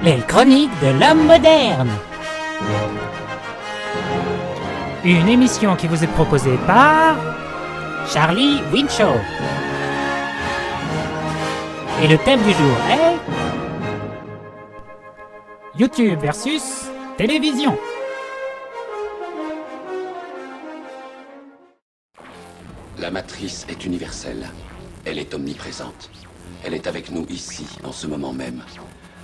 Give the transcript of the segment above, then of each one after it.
Les chroniques de l'homme moderne. Une émission qui vous est proposée par Charlie Winshaw. Et le thème du jour est YouTube versus télévision. La matrice est universelle. Elle est omniprésente. Elle est avec nous ici, en ce moment même.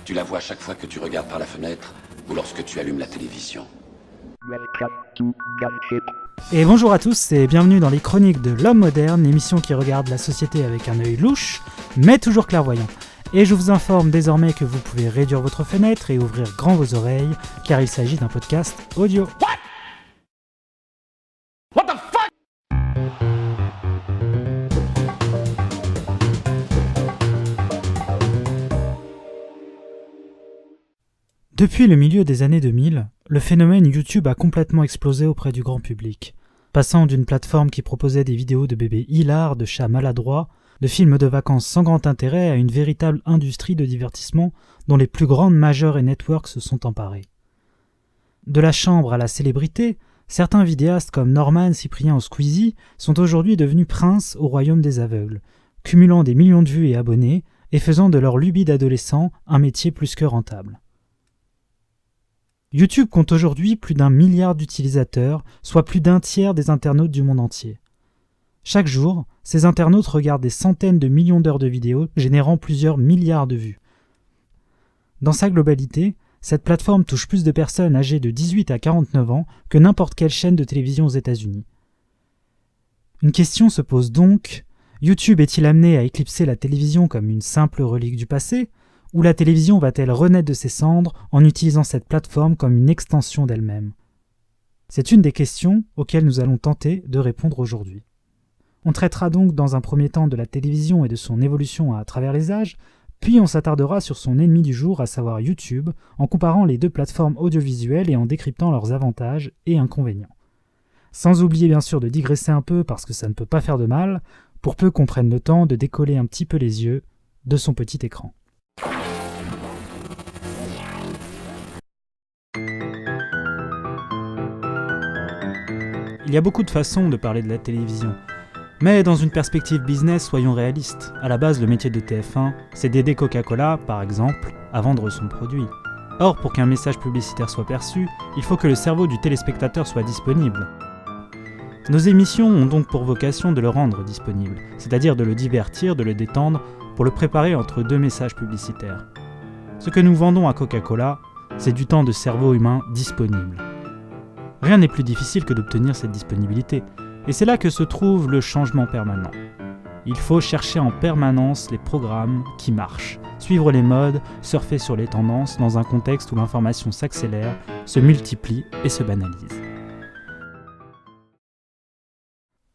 Tu la vois chaque fois que tu regardes par la fenêtre ou lorsque tu allumes la télévision. Et bonjour à tous et bienvenue dans les chroniques de l'homme moderne, l'émission qui regarde la société avec un œil louche, mais toujours clairvoyant. Et je vous informe désormais que vous pouvez réduire votre fenêtre et ouvrir grand vos oreilles, car il s'agit d'un podcast audio. What the fuck? Depuis le milieu des années 2000, le phénomène YouTube a complètement explosé auprès du grand public, passant d'une plateforme qui proposait des vidéos de bébés hilars, de chats maladroits, de films de vacances sans grand intérêt à une véritable industrie de divertissement dont les plus grandes majors et networks se sont emparés. De la chambre à la célébrité, certains vidéastes comme Norman, Cyprien ou Squeezie sont aujourd'hui devenus princes au royaume des aveugles, cumulant des millions de vues et abonnés et faisant de leur lubie d'adolescents un métier plus que rentable. YouTube compte aujourd'hui plus d'1 milliard d'utilisateurs, soit plus d'un tiers des internautes du monde entier. Chaque jour, ces internautes regardent des centaines de millions d'heures de vidéos, générant plusieurs milliards de vues. Dans sa globalité, cette plateforme touche plus de personnes âgées de 18 à 49 ans que n'importe quelle chaîne de télévision aux États-Unis. Une question se pose donc, YouTube est-il amené à éclipser la télévision comme une simple relique du passé ? Ou la télévision va-t-elle renaître de ses cendres en utilisant cette plateforme comme une extension d'elle-même ? C'est une des questions auxquelles nous allons tenter de répondre aujourd'hui. On traitera donc dans un premier temps de la télévision et de son évolution à travers les âges, puis on s'attardera sur son ennemi du jour, à savoir YouTube, en comparant les deux plateformes audiovisuelles et en décryptant leurs avantages et inconvénients. Sans oublier bien sûr de digresser un peu parce que ça ne peut pas faire de mal, pour peu qu'on prenne le temps de décoller un petit peu les yeux de son petit écran. Il y a beaucoup de façons de parler de la télévision. Mais dans une perspective business, soyons réalistes. À la base, le métier de TF1, c'est d'aider Coca-Cola, par exemple, à vendre son produit. Or, pour qu'un message publicitaire soit perçu, il faut que le cerveau du téléspectateur soit disponible. Nos émissions ont donc pour vocation de le rendre disponible, c'est-à-dire de le divertir, de le détendre, pour le préparer entre deux messages publicitaires. Ce que nous vendons à Coca-Cola, c'est du temps de cerveau humain disponible. Rien n'est plus difficile que d'obtenir cette disponibilité, et c'est là que se trouve le changement permanent. Il faut chercher en permanence les programmes qui marchent, suivre les modes, surfer sur les tendances dans un contexte où l'information s'accélère, se multiplie et se banalise.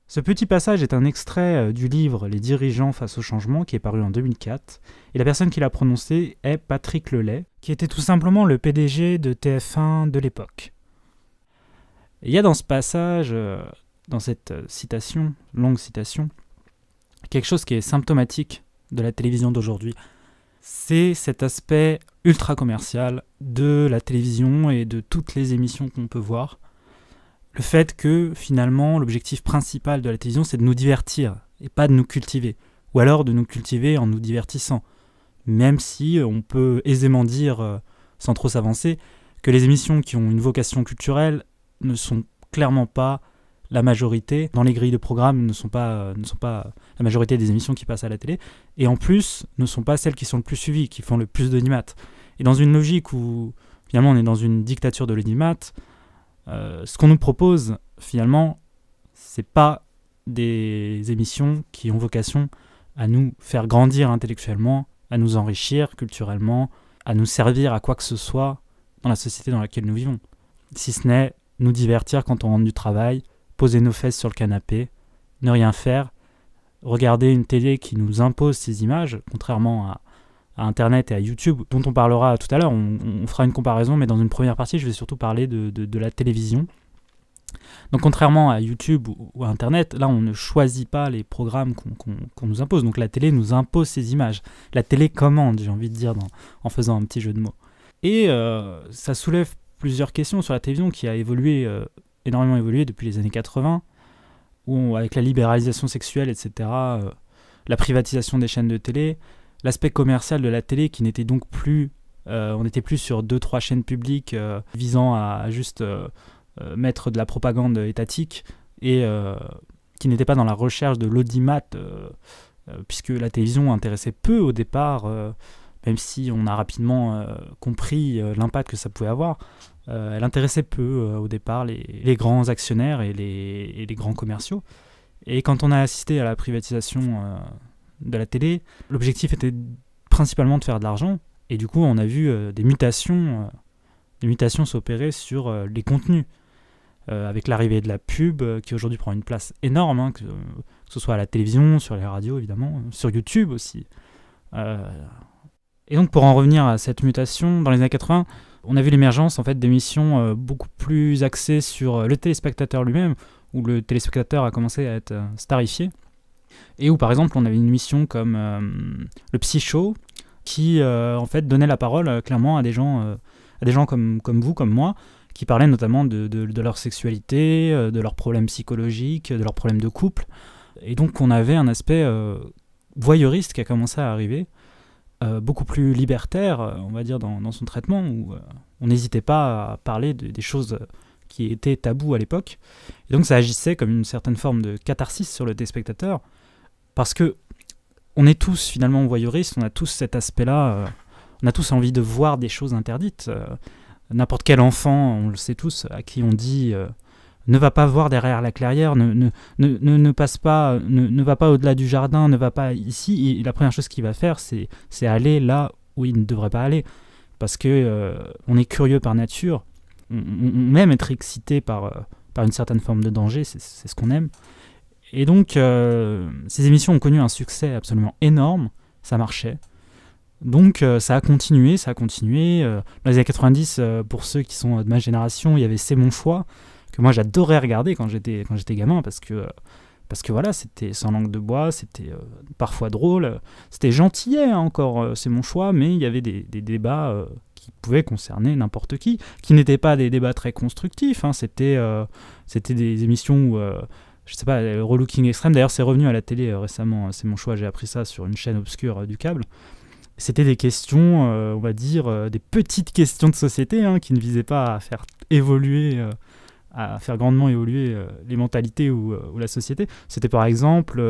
Ce petit passage est un extrait du livre « Les dirigeants face au changement » qui est paru en 2004, et la personne qui l'a prononcé est Patrick Lelay, qui était tout simplement le PDG de TF1 de l'époque. Il y a dans ce passage, dans cette citation, longue citation, quelque chose qui est symptomatique de la télévision d'aujourd'hui. C'est cet aspect ultra commercial de la télévision et de toutes les émissions qu'on peut voir. Le fait que, finalement, l'objectif principal de la télévision, c'est de nous divertir et pas de nous cultiver. Ou alors de nous cultiver en nous divertissant. Même si on peut aisément dire, sans trop s'avancer, que les émissions qui ont une vocation culturelle ne sont clairement pas la majorité. Dans les grilles de programmes, ne sont pas la majorité des émissions qui passent à la télé. Et en plus, ne sont pas celles qui sont le plus suivies, qui font le plus d'audimat. Et dans une logique où, finalement, on est dans une dictature de l'audimat, ce qu'on nous propose, finalement, c'est pas des émissions qui ont vocation à nous faire grandir intellectuellement, à nous enrichir culturellement, à nous servir à quoi que ce soit dans la société dans laquelle nous vivons. Si ce n'est nous divertir quand on rentre du travail, poser nos fesses sur le canapé, ne rien faire, regarder une télé qui nous impose ces images, contrairement à Internet et à YouTube, dont on parlera tout à l'heure. On fera une comparaison, mais dans une première partie, je vais surtout parler de la télévision. Donc contrairement à YouTube ou à Internet, là on ne choisit pas les programmes qu'on nous impose. Donc la télé nous impose ces images. La télé commande, j'ai envie de dire, en faisant un petit jeu de mots. Et ça soulève plusieurs questions sur la télévision qui a énormément évolué depuis les années 80, où avec la libéralisation sexuelle, etc., la privatisation des chaînes de télé, l'aspect commercial de la télé qui n'était donc plus... on n'était plus sur 2-3 chaînes publiques visant à juste mettre de la propagande étatique et qui n'était pas dans la recherche de l'audimat, puisque la télévision intéressait peu au départ, même si on a rapidement compris l'impact que ça pouvait avoir. Elle intéressait peu au départ les grands actionnaires et les grands commerciaux. Et quand on a assisté à la privatisation de la télé, l'objectif était principalement de faire de l'argent. Et du coup, on a vu des mutations s'opérer sur les contenus, avec l'arrivée de la pub, qui aujourd'hui prend une place énorme, que ce soit à la télévision, sur les radios évidemment, sur YouTube aussi. Et donc pour en revenir à cette mutation, dans les années 80, on a vu l'émergence en fait, d'émissions beaucoup plus axées sur le téléspectateur lui-même, où le téléspectateur a commencé à être starifié, et où par exemple on avait une émission comme le Psy Show, qui en fait donnait la parole clairement à des gens comme vous, comme moi, qui parlaient notamment de leur sexualité, de leurs problèmes psychologiques, de leurs problèmes de couple. Et donc on avait un aspect voyeuriste qui a commencé à arriver, beaucoup plus libertaire, on va dire, dans son traitement, où on n'hésitait pas à parler des choses qui étaient tabous à l'époque. Et donc ça agissait comme une certaine forme de catharsis sur le téléspectateur, parce que on est tous finalement voyeuristes, on a tous cet aspect-là, on a tous envie de voir des choses interdites. N'importe quel enfant, on le sait tous, à qui on dit ne va pas voir derrière la clairière, ne passe pas, ne va pas au-delà du jardin, ne va pas ici. Et la première chose qu'il va faire, c'est aller là où il ne devrait pas aller, parce que on est curieux par nature, on aime être excité par une certaine forme de danger, c'est ce qu'on aime. Et donc, ces émissions ont connu un succès absolument énorme, ça marchait. Donc, ça a continué. Dans les années 90, pour ceux qui sont de ma génération, il y avait C'est mon choix, que moi j'adorais regarder quand j'étais gamin, parce que voilà, c'était sans langue de bois, c'était parfois drôle, c'était gentillet encore, C'est mon choix, mais il y avait des débats qui pouvaient concerner n'importe qui n'étaient pas des débats très constructifs, c'était des émissions où... je sais pas, le relooking extrême, d'ailleurs c'est revenu à la télé récemment, C'est mon choix, j'ai appris ça sur une chaîne obscure du câble. C'était des questions, on va dire, des petites questions de société, qui ne visaient pas à faire grandement évoluer les mentalités ou la société. C'était par exemple,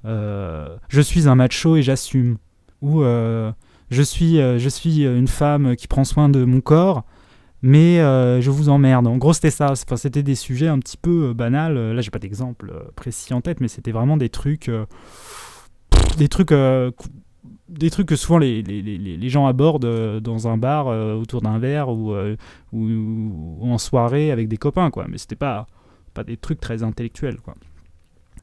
je suis un macho et j'assume, ou je suis une femme qui prend soin de mon corps, mais je vous emmerde. En gros, c'était ça. C'était des sujets un petit peu banals. Là, j'ai pas d'exemple précis en tête, mais c'était vraiment des trucs que souvent les gens abordent dans un bar autour d'un verre ou en soirée avec des copains, quoi. Mais c'était pas des trucs très intellectuels, quoi.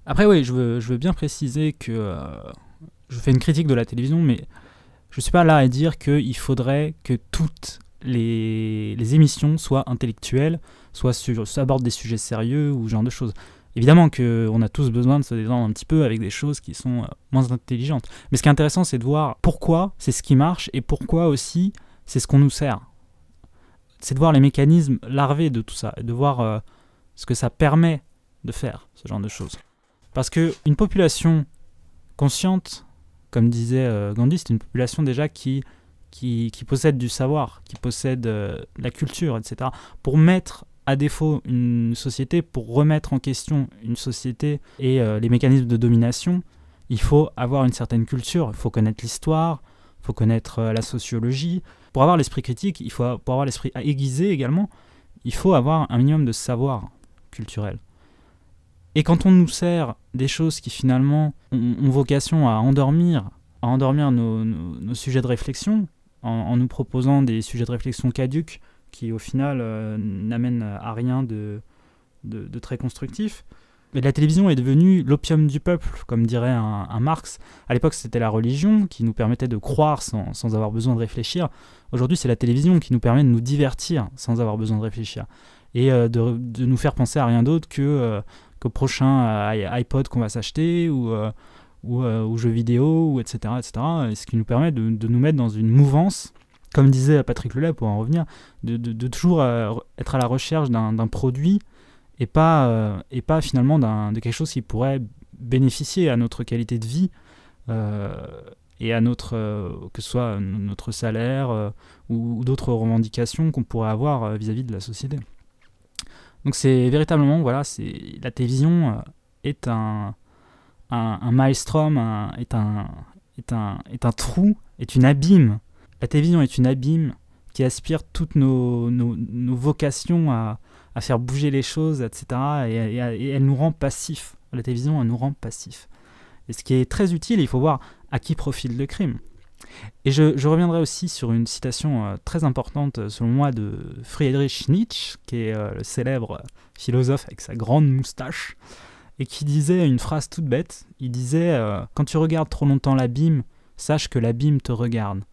Après, oui, je veux bien préciser que je fais une critique de la télévision, mais je suis pas là à dire qu'il faudrait que toutes les émissions soient intellectuelles, soit abordent des sujets sérieux ou ce genre de choses. Évidemment qu'on a tous besoin de se détendre un petit peu avec des choses qui sont moins intelligentes. Mais ce qui est intéressant, c'est de voir pourquoi c'est ce qui marche et pourquoi aussi c'est ce qu'on nous sert. C'est de voir les mécanismes larvés de tout ça et de voir ce que ça permet de faire, ce genre de choses. Parce qu'une population consciente, comme disait Gandhi, c'est une population déjà qui possède du savoir, qui possède la culture, etc. Pour mettre à défaut une société, pour remettre en question une société et les mécanismes de domination, il faut avoir une certaine culture, il faut connaître l'histoire, il faut connaître la sociologie. Pour avoir l'esprit critique, pour avoir l'esprit aiguisé également, il faut avoir un minimum de savoir culturel. Et quand on nous sert des choses qui finalement ont vocation à endormir nos sujets de réflexion, en nous proposant des sujets de réflexion caducs, qui au final n'amène à rien de très constructif. Mais la télévision est devenue l'opium du peuple, comme dirait un Marx. À l'époque, c'était la religion qui nous permettait de croire sans avoir besoin de réfléchir. Aujourd'hui, c'est la télévision qui nous permet de nous divertir sans avoir besoin de réfléchir. Et de nous faire penser à rien d'autre qu'au prochain iPod qu'on va s'acheter ou aux jeux vidéo, ou etc., etc. Et ce qui nous permet de nous mettre dans une mouvance comme disait Patrick Lelay, pour en revenir, de toujours être à la recherche d'un produit et pas finalement de quelque chose qui pourrait bénéficier à notre qualité de vie et à que ce soit notre salaire ou d'autres revendications qu'on pourrait avoir vis-à-vis de la société. Donc c'est véritablement, voilà, la télévision est un maelstrom, est un trou, est une abîme. La télévision est une abîme qui aspire toutes nos vocations à faire bouger les choses, etc. Et elle nous rend passifs. La télévision, elle nous rend passifs. Et ce qui est très utile, il faut voir à qui profite le crime. Et je reviendrai aussi sur une citation très importante, selon moi, de Friedrich Nietzsche, qui est le célèbre philosophe avec sa grande moustache, et qui disait une phrase toute bête. Il disait quand tu regardes trop longtemps l'abîme, sache que l'abîme te regarde.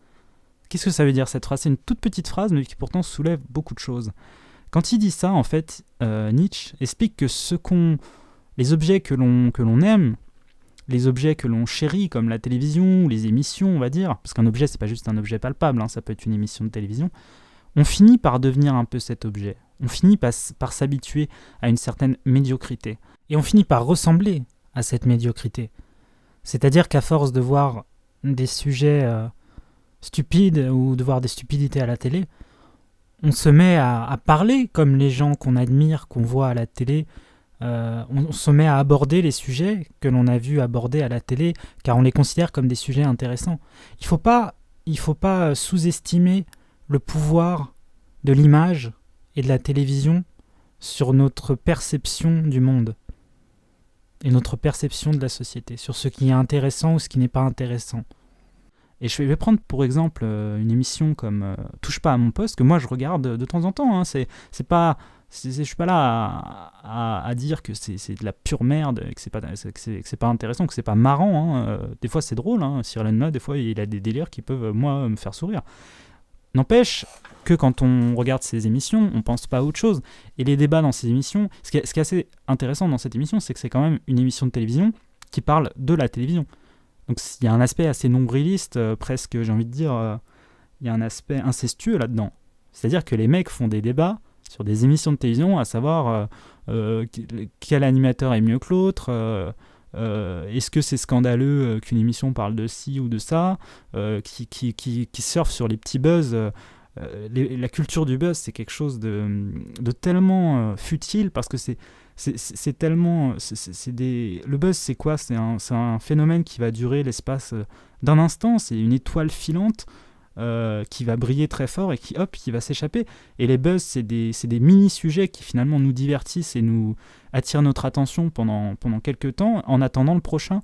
Qu'est-ce que ça veut dire cette phrase ? C'est une toute petite phrase, mais qui pourtant soulève beaucoup de choses. Quand il dit ça, en fait, Nietzsche explique que les objets que l'on aime, les objets que l'on chérit, comme la télévision ou les émissions, on va dire, parce qu'un objet, c'est pas juste un objet palpable, ça peut être une émission de télévision, on finit par devenir un peu cet objet. On finit par s'habituer à une certaine médiocrité. Et on finit par ressembler à cette médiocrité. C'est-à-dire qu'à force de voir des sujets stupides ou de voir des stupidités à la télé, on se met à parler comme les gens qu'on admire, qu'on voit à la télé. On se met à aborder les sujets que l'on a vus aborder à la télé, car on les considère comme des sujets intéressants. Il faut pas sous-estimer le pouvoir de l'image et de la télévision sur notre perception du monde et notre perception de la société, sur ce qui est intéressant ou ce qui n'est pas intéressant. Et je vais prendre pour exemple une émission comme Touche pas à mon poste, que moi je regarde de temps en temps. Je suis pas là à dire que c'est de la pure merde, que c'est pas intéressant, que c'est pas marrant. Des fois c'est drôle, Cyril Hanouna, des fois il a des délires qui peuvent moi me faire sourire. N'empêche que quand on regarde ces émissions, on pense pas à autre chose. Et les débats dans ces émissions, ce qui est assez intéressant dans cette émission, c'est que c'est quand même une émission de télévision qui parle de la télévision. Donc il y a un aspect assez nombriliste, presque, j'ai envie de dire, il y a un aspect incestueux là-dedans. C'est-à-dire que les mecs font des débats sur des émissions de télévision, à savoir quel animateur est mieux que l'autre, est-ce que c'est scandaleux qu'une émission parle de ci ou de ça, qui surfe sur les petits buzz. La culture du buzz, c'est quelque chose de tellement futile, parce que c'est tellement... Le buzz, c'est quoi ? C'est un phénomène qui va durer l'espace d'un instant. C'est une étoile filante qui va briller très fort et qui va s'échapper. Et les buzz, c'est des mini-sujets qui finalement nous divertissent et nous attirent notre attention pendant quelques temps, en attendant le prochain.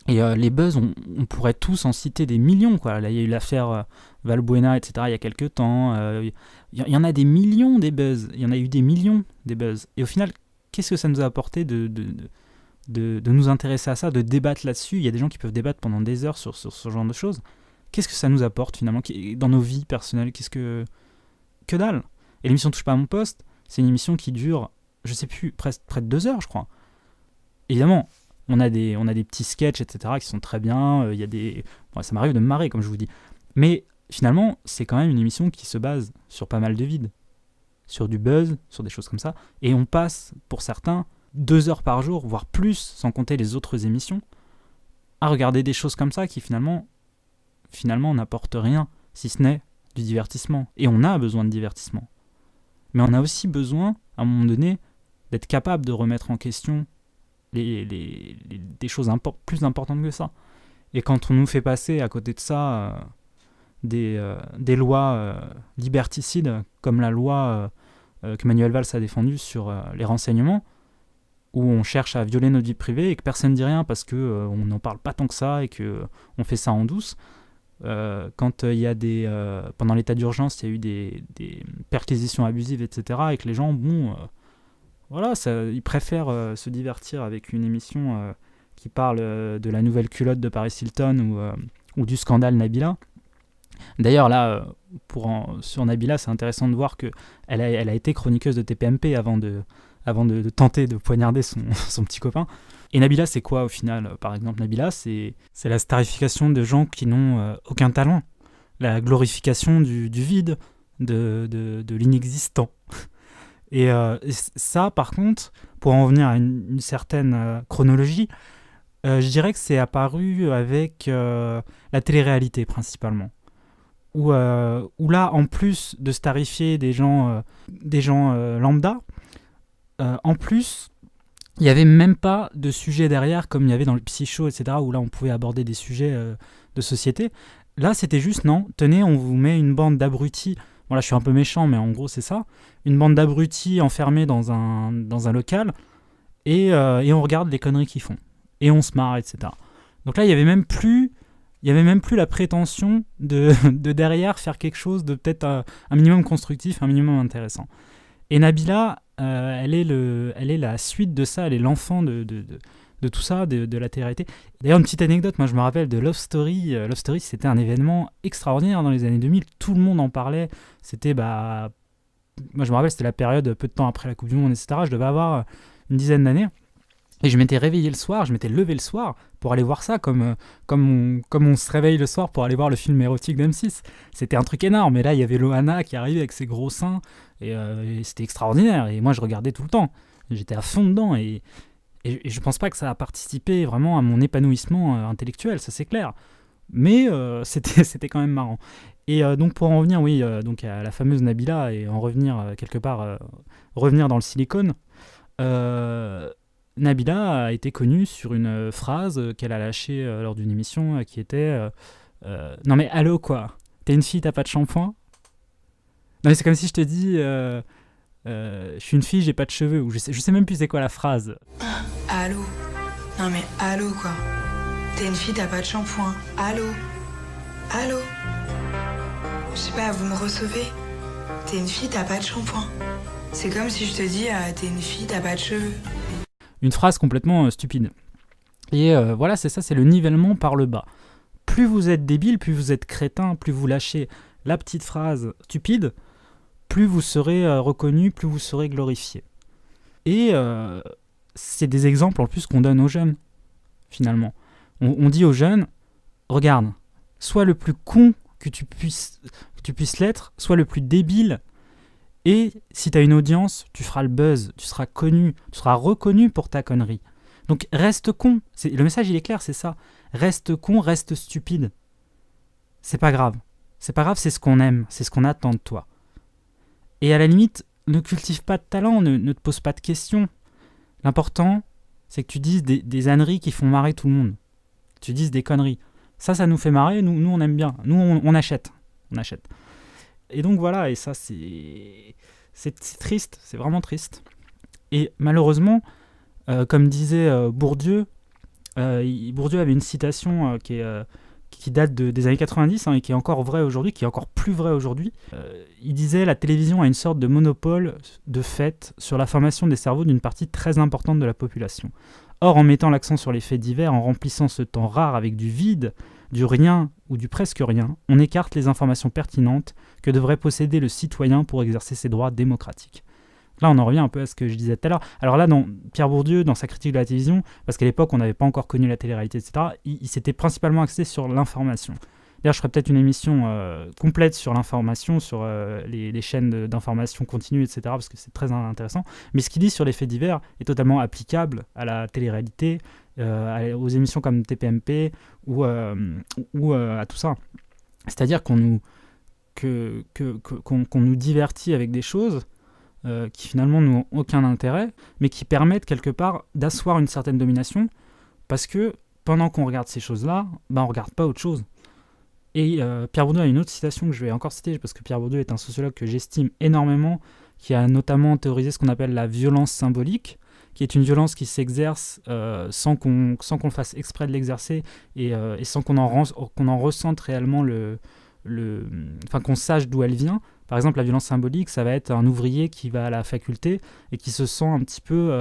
Et les buzz, on pourrait tous en citer des millions, quoi. Là, il y a eu l'affaire Valbuena, etc., il y a quelques temps. Il y en a des millions des buzz. Il y en a eu des millions des buzz. Et au final, qu'est-ce que ça nous a apporté de nous intéresser à ça, de débattre là-dessus ? Il y a des gens qui peuvent débattre pendant des heures sur ce genre de choses. Qu'est-ce que ça nous apporte finalement dans nos vies personnelles ? Que dalle. Et l'émission Touche pas à mon poste, c'est une émission qui dure, je sais plus, presque près de 2 heures, je crois. Évidemment, on a des petits sketchs, etc., qui sont très bien. Ça m'arrive de me marrer, comme je vous dis. Mais finalement, c'est quand même une émission qui se base sur pas mal de vide, sur du buzz, sur des choses comme ça. Et on passe, pour certains, 2 heures par jour, voire plus, sans compter les autres émissions, à regarder des choses comme ça qui finalement n'apportent rien, si ce n'est du divertissement. Et on a besoin de divertissement. Mais on a aussi besoin, à un moment donné, d'être capable de remettre en question des choses plus importantes que ça. Et quand on nous fait passer à côté de ça des lois liberticides, comme la loi que Manuel Valls a défendue sur les renseignements, où on cherche à violer notre vie privée et que personne ne dit rien parce qu'on n'en parle pas tant que ça et qu'on fait ça en douce. Quand il y a pendant l'état d'urgence, il y a eu des perquisitions abusives, etc., et que les gens, ils préfèrent se divertir avec une émission qui parle de la nouvelle culotte de Paris Hilton ou du scandale Nabila. D'ailleurs, là, sur Nabila, c'est intéressant de voir qu'elle a été chroniqueuse de TPMP avant de tenter de poignarder son petit copain. Et Nabila, c'est quoi au final ? Par exemple, Nabila, c'est la starification de gens qui n'ont aucun talent. la glorification du vide, de l'inexistant. Et ça, par contre, pour en venir à une certaine chronologie, je dirais que c'est apparu avec la télé-réalité principalement. Où là, en plus de starifier des gens lambda, en plus, il n'y avait même pas de sujet derrière comme il y avait dans le Psycho, etc., où là, on pouvait aborder des sujets de société. Là, c'était juste, non, tenez, on vous met une bande d'abrutis. Bon, là, je suis un peu méchant, mais en gros, c'est ça. Une bande d'abrutis enfermés dans un local, et on regarde les conneries qu'ils font. Et on se marre, etc. Donc là, il n'y avait même plus la prétention de derrière faire quelque chose de peut-être un minimum constructif, un minimum intéressant. Et Nabila, elle est la suite de ça, elle est l'enfant de tout ça, de la télé-réalité. D'ailleurs, une petite anecdote, moi je me rappelle de Love Story. Love Story, c'était un événement extraordinaire dans les années 2000, tout le monde en parlait. C'était, moi je me rappelle, c'était la période peu de temps après la Coupe du Monde, etc. Je devais avoir une dizaine d'années. Et je m'étais réveillé le soir, je m'étais levé le soir pour aller voir ça, comme on se réveille le soir pour aller voir le film érotique d'M6. C'était un truc énorme, et là il y avait Loana qui arrivait avec ses gros seins, et c'était extraordinaire, et moi je regardais tout le temps. J'étais à fond dedans, et je pense pas que ça a participé vraiment à mon épanouissement intellectuel, ça c'est clair. Mais c'était quand même marrant. Et donc pour en revenir, oui, donc à la fameuse Nabila, et en revenir quelque part, revenir dans le silicone, Nabila a été connue sur une phrase qu'elle a lâchée lors d'une émission qui était non mais allô quoi, t'es une fille, t'as pas de shampoing? Non mais c'est comme si je te dis je suis une fille, j'ai pas de cheveux, ou je sais même plus c'est quoi la phrase. Allô? Non mais allô quoi, t'es une fille, t'as pas de shampoing? Allô? Allô? Je sais pas, vous me recevez? T'es une fille, t'as pas de shampoing. C'est comme si je te dis t'es une fille, t'as pas de cheveux. Une phrase complètement stupide. Et voilà, c'est ça, c'est le nivellement par le bas. Plus vous êtes débile, plus vous êtes crétin, plus vous lâchez la petite phrase stupide, plus vous serez reconnu, plus vous serez glorifié. Et c'est des exemples en plus qu'on donne aux jeunes, finalement. On dit aux jeunes, regarde, sois le plus con que tu puisses l'être, sois le plus débile. Et si tu as une audience, tu feras le buzz, tu seras connu, tu seras reconnu pour ta connerie. Donc reste con, le message il est clair, c'est ça. Reste con, reste stupide. C'est pas grave. C'est pas grave, c'est ce qu'on aime, c'est ce qu'on attend de toi. Et à la limite, ne cultive pas de talent, ne te pose pas de questions. L'important, c'est que tu dises des âneries qui font marrer tout le monde. Que tu dises des conneries. Ça nous fait marrer, nous on aime bien. Nous on achète. On achète. Et donc voilà, et ça c'est triste, c'est vraiment triste. Et malheureusement, comme disait Bourdieu, Bourdieu avait une citation qui date des années 90 et qui est encore vraie aujourd'hui, qui est encore plus vraie aujourd'hui. Il disait « La télévision a une sorte de monopole de fait sur la formation des cerveaux d'une partie très importante de la population. Or, en mettant l'accent sur les faits divers, en remplissant ce temps rare avec du vide, du rien ou du presque rien, on écarte les informations pertinentes que devrait posséder le citoyen pour exercer ses droits démocratiques. » Là, on en revient un peu à ce que je disais tout à l'heure. Alors là, Pierre Bourdieu, dans sa critique de la télévision, parce qu'à l'époque, on n'avait pas encore connu la télé-réalité, etc., il s'était principalement axé sur l'information. D'ailleurs, je ferai peut-être une émission complète sur l'information, sur les chaînes d'information continue, etc., parce que c'est très intéressant. Mais ce qu'il dit sur les faits divers est totalement applicable à la télé-réalité, aux émissions comme TPMP ou à tout ça. C'est-à-dire qu'on nous divertit avec des choses qui finalement n'ont aucun intérêt, mais qui permettent quelque part d'asseoir une certaine domination, parce que pendant qu'on regarde ces choses-là, on ne regarde pas autre chose. Et Pierre Bourdieu a une autre citation que je vais encore citer, parce que Pierre Bourdieu est un sociologue que j'estime énormément, qui a notamment théorisé ce qu'on appelle la violence symbolique, qui est une violence qui s'exerce sans qu'on le fasse exprès de l'exercer, et sans qu'on en ressente réellement qu'on sache d'où elle vient. Par exemple, la violence symbolique, ça va être un ouvrier qui va à la faculté et qui se sent un petit peu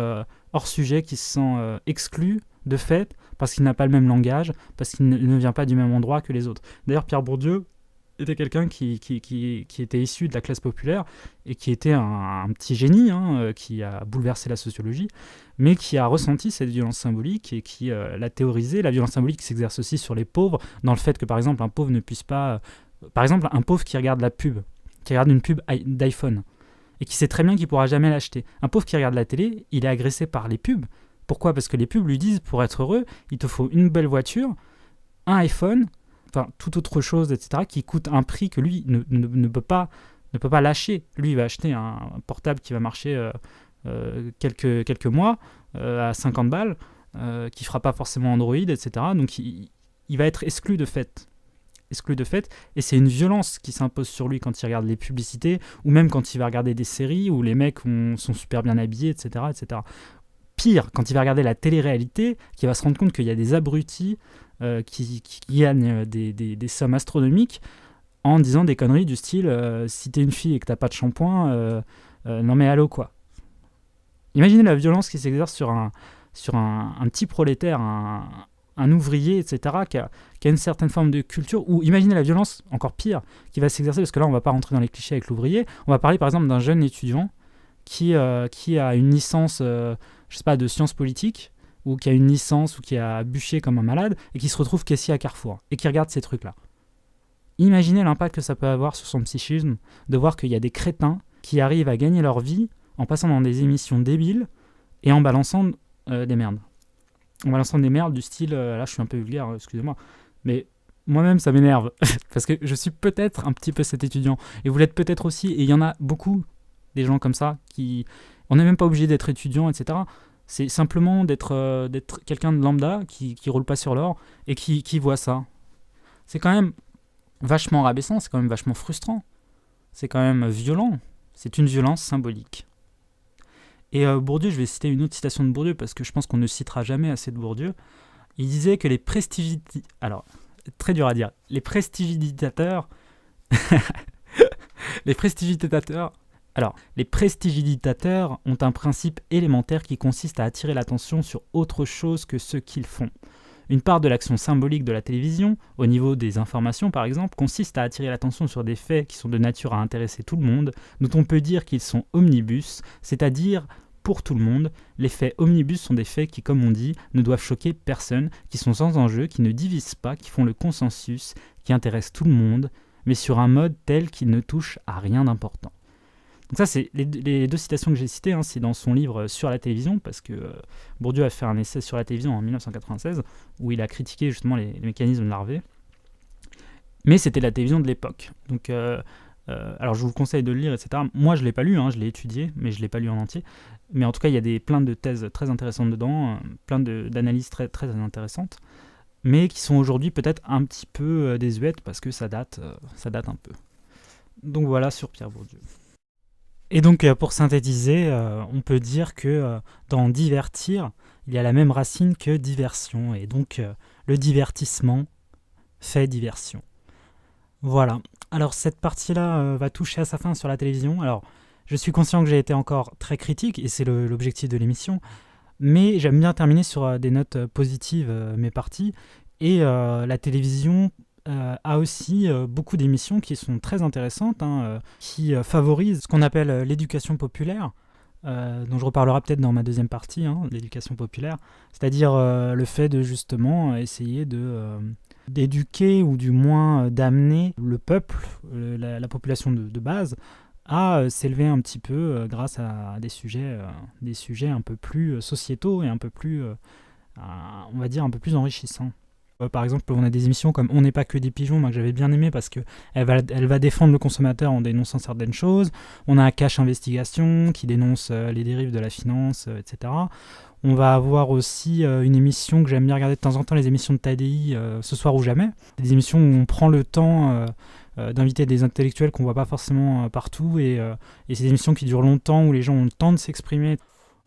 hors sujet, qui se sent exclu de fait, parce qu'il n'a pas le même langage, parce qu'il ne vient pas du même endroit que les autres. D'ailleurs, Pierre Bourdieu était quelqu'un qui était issu de la classe populaire et qui était un petit génie qui a bouleversé la sociologie, mais qui a ressenti cette violence symbolique et qui l'a théorisée. La violence symbolique s'exerce aussi sur les pauvres, dans le fait que, par exemple, un pauvre ne puisse pas Par exemple, un pauvre qui regarde une pub d'iPhone, et qui sait très bien qu'il ne pourra jamais l'acheter. Un pauvre qui regarde la télé, il est agressé par les pubs. Pourquoi ? Parce que les pubs lui disent, pour être heureux, il te faut une belle voiture, un iPhone, enfin, toute autre chose, etc., qui coûte un prix que lui ne peut pas lâcher. Lui, il va acheter un portable qui va marcher quelques mois à 50 balles, qui ne fera pas forcément Android, etc. Donc, il va être exclu de fait. Et c'est une violence qui s'impose sur lui quand il regarde les publicités, ou même quand il va regarder des séries où les mecs sont super bien habillés, etc., etc. Pire, quand il va regarder la télé-réalité, qu'il va se rendre compte qu'il y a des abrutis qui gagnent des sommes astronomiques en disant des conneries du style si t'es une fille et que t'as pas de shampoing, non mais allô quoi. Imaginez la violence qui s'exerce sur un petit prolétaire, un ouvrier, etc., qui a une certaine forme de culture, ou imaginez la violence, encore pire, qui va s'exercer, parce que là, on ne va pas rentrer dans les clichés avec l'ouvrier, on va parler par exemple d'un jeune étudiant qui a une licence, je sais pas, de sciences politiques, ou qui a une licence, ou qui a bûché comme un malade, et qui se retrouve caissier à Carrefour, et qui regarde ces trucs-là. Imaginez l'impact que ça peut avoir sur son psychisme, de voir qu'il y a des crétins qui arrivent à gagner leur vie en passant dans des émissions débiles, et en balançant des merdes. En balançant des merdes du style, là je suis un peu vulgaire, excusez-moi, mais moi-même ça m'énerve, parce que je suis peut-être un petit peu cet étudiant, et vous l'êtes peut-être aussi, et il y en a beaucoup, des gens comme ça, on n'est même pas obligé d'être étudiant, etc. C'est simplement d'être quelqu'un de lambda, qui roule pas sur l'or, et qui voit ça. C'est quand même vachement rabaissant, c'est quand même vachement frustrant, c'est quand même violent, c'est une violence symbolique. Et Bourdieu, je vais citer une autre citation de Bourdieu, parce que je pense qu'on ne citera jamais assez de Bourdieu. Il disait que les prestidigitateurs... Alors, très dur à dire. Les prestidigitateurs... les prestidigitateurs ont un principe élémentaire qui consiste à attirer l'attention sur autre chose que ce qu'ils font. Une part de l'action symbolique de la télévision, au niveau des informations par exemple, consiste à attirer l'attention sur des faits qui sont de nature à intéresser tout le monde, dont on peut dire qu'ils sont omnibus, c'est-à-dire pour tout le monde. Les faits omnibus sont des faits qui, comme on dit, ne doivent choquer personne, qui sont sans enjeu, qui ne divisent pas, qui font le consensus, qui intéressent tout le monde, mais sur un mode tel qu'il ne touche à rien d'important. Donc ça, c'est les deux citations que j'ai citées, hein, c'est dans son livre Sur la télévision, parce que Bourdieu a fait un essai sur la télévision en 1996, où il a critiqué justement les mécanismes de Larvé. Mais c'était la télévision de l'époque. Donc, alors je vous conseille de le lire, etc. Moi, je ne l'ai pas lu, je l'ai étudié, mais je ne l'ai pas lu en entier. Mais en tout cas, il y a plein de thèses très intéressantes dedans, plein d'analyses très, très intéressantes, mais qui sont aujourd'hui peut-être un petit peu désuètes, parce que ça date un peu. Donc voilà sur Pierre Bourdieu. Et donc, pour synthétiser, on peut dire que dans divertir, il y a la même racine que diversion. Et donc, le divertissement fait diversion. Voilà. Alors, cette partie-là va toucher à sa fin sur la télévision. Alors, je suis conscient que j'ai été encore très critique, et c'est l'objectif de l'émission. Mais j'aime bien terminer sur des notes positives, mes parties. Et la télévision... a aussi beaucoup d'émissions qui sont très intéressantes, qui favorisent ce qu'on appelle l'éducation populaire, dont je reparlerai peut-être dans ma deuxième partie, l'éducation populaire, c'est-à-dire le fait de justement essayer d'éduquer ou du moins d'amener le peuple, la population de base, à s'élever un petit peu grâce à des sujets un peu plus sociétaux et un peu plus, on va dire, un peu plus enrichissants. Par exemple, on a des émissions comme On n'est pas que des pigeons, moi, que j'avais bien aimé parce qu'elle va défendre le consommateur en dénonçant certaines choses. On a un Cash Investigation qui dénonce les dérives de la finance, etc. On va avoir aussi une émission que j'aime bien regarder de temps en temps, les émissions de Tadi, Ce soir ou jamais. Des émissions où on prend le temps d'inviter des intellectuels qu'on ne voit pas forcément partout, et c'est des émissions qui durent longtemps, où les gens ont le temps de s'exprimer.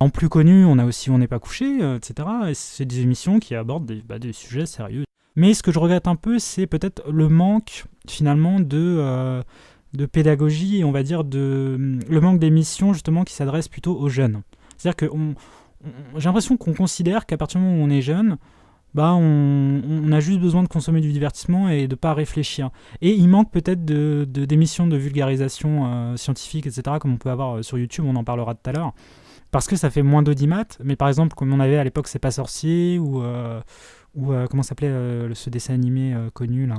En plus connu, on a aussi On n'est pas couché, etc. Et c'est des émissions qui abordent des sujets sérieux. Mais ce que je regrette un peu, c'est peut-être le manque, finalement, de pédagogie, et on va dire le manque d'émissions, justement, qui s'adressent plutôt aux jeunes. C'est-à-dire que j'ai l'impression qu'on considère qu'à partir du moment où on est jeune, on a juste besoin de consommer du divertissement et de ne pas réfléchir. Et il manque peut-être d'émissions de vulgarisation scientifique, etc., comme on peut avoir sur YouTube, on en parlera tout à l'heure. Parce que ça fait moins d'audimat, mais par exemple, comme on avait à l'époque C'est pas sorcier, ou comment s'appelait ce dessin animé connu là,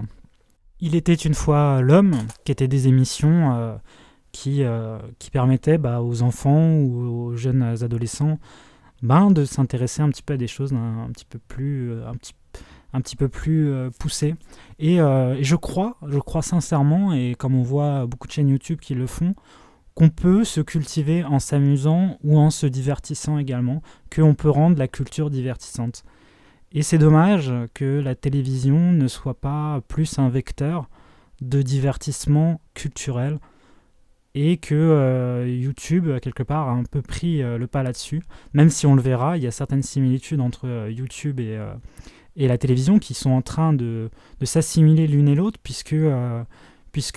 Il était une fois l'homme, qui étaient des émissions qui permettaient aux enfants ou aux jeunes adolescents de s'intéresser un petit peu à des choses un petit peu plus poussées. Et je crois sincèrement, et comme on voit beaucoup de chaînes YouTube qui le font, qu'on peut se cultiver en s'amusant ou en se divertissant également, qu'on peut rendre la culture divertissante. Et c'est dommage que la télévision ne soit pas plus un vecteur de divertissement culturel et que YouTube, quelque part, a un peu pris le pas là-dessus. Même si on le verra, il y a certaines similitudes entre YouTube et la télévision qui sont en train de s'assimiler l'une et l'autre, puisque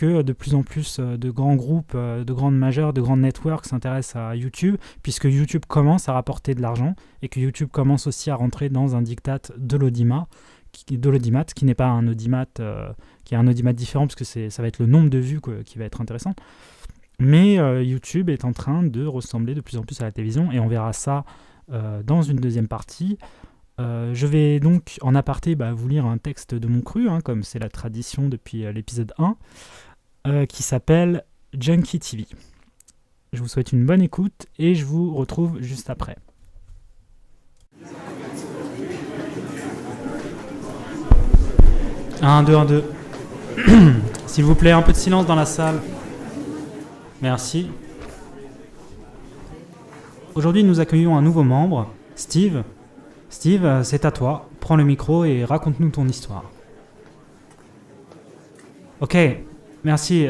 de plus en plus de grands groupes, de grandes majeures, de grands networks s'intéressent à YouTube, puisque YouTube commence à rapporter de l'argent et que YouTube commence aussi à rentrer dans un diktat de l'audimat, qui n'est pas un audimat, qui est un audimat différent, parce que ça va être le nombre de vues qui va être intéressant. Mais YouTube est en train de ressembler de plus en plus à la télévision, et on verra ça dans une deuxième partie. Je vais donc en aparté vous lire un texte de mon cru, comme c'est la tradition depuis l'épisode 1, qui s'appelle Junkie TV. Je vous souhaite une bonne écoute et je vous retrouve juste après. Un, deux. S'il vous plaît, un peu de silence dans la salle. Merci. Aujourd'hui, nous accueillons un nouveau membre, Steve. Steve, c'est à toi. Prends le micro et raconte-nous ton histoire. Ok, merci.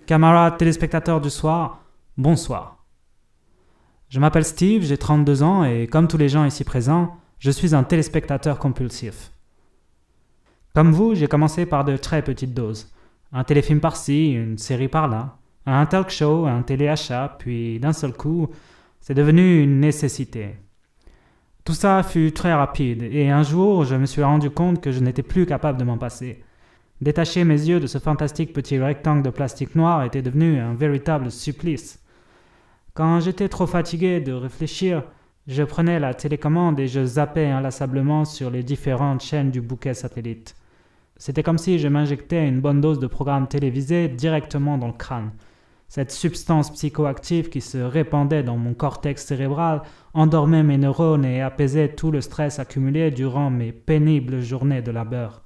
Camarades téléspectateurs du soir, bonsoir. Je m'appelle Steve, j'ai 32 ans et comme tous les gens ici présents, je suis un téléspectateur compulsif. Comme vous, j'ai commencé par de très petites doses. Un téléfilm par-ci, une série par-là, un talk show, un téléachat, puis d'un seul coup, c'est devenu une nécessité. Tout ça fut très rapide, et un jour, je me suis rendu compte que je n'étais plus capable de m'en passer. Détacher mes yeux de ce fantastique petit rectangle de plastique noir était devenu un véritable supplice. Quand j'étais trop fatigué de réfléchir, je prenais la télécommande et je zappais inlassablement sur les différentes chaînes du bouquet satellite. C'était comme si je m'injectais une bonne dose de programmes télévisés directement dans le crâne. Cette substance psychoactive qui se répandait dans mon cortex cérébral endormait mes neurones et apaisait tout le stress accumulé durant mes pénibles journées de labeur.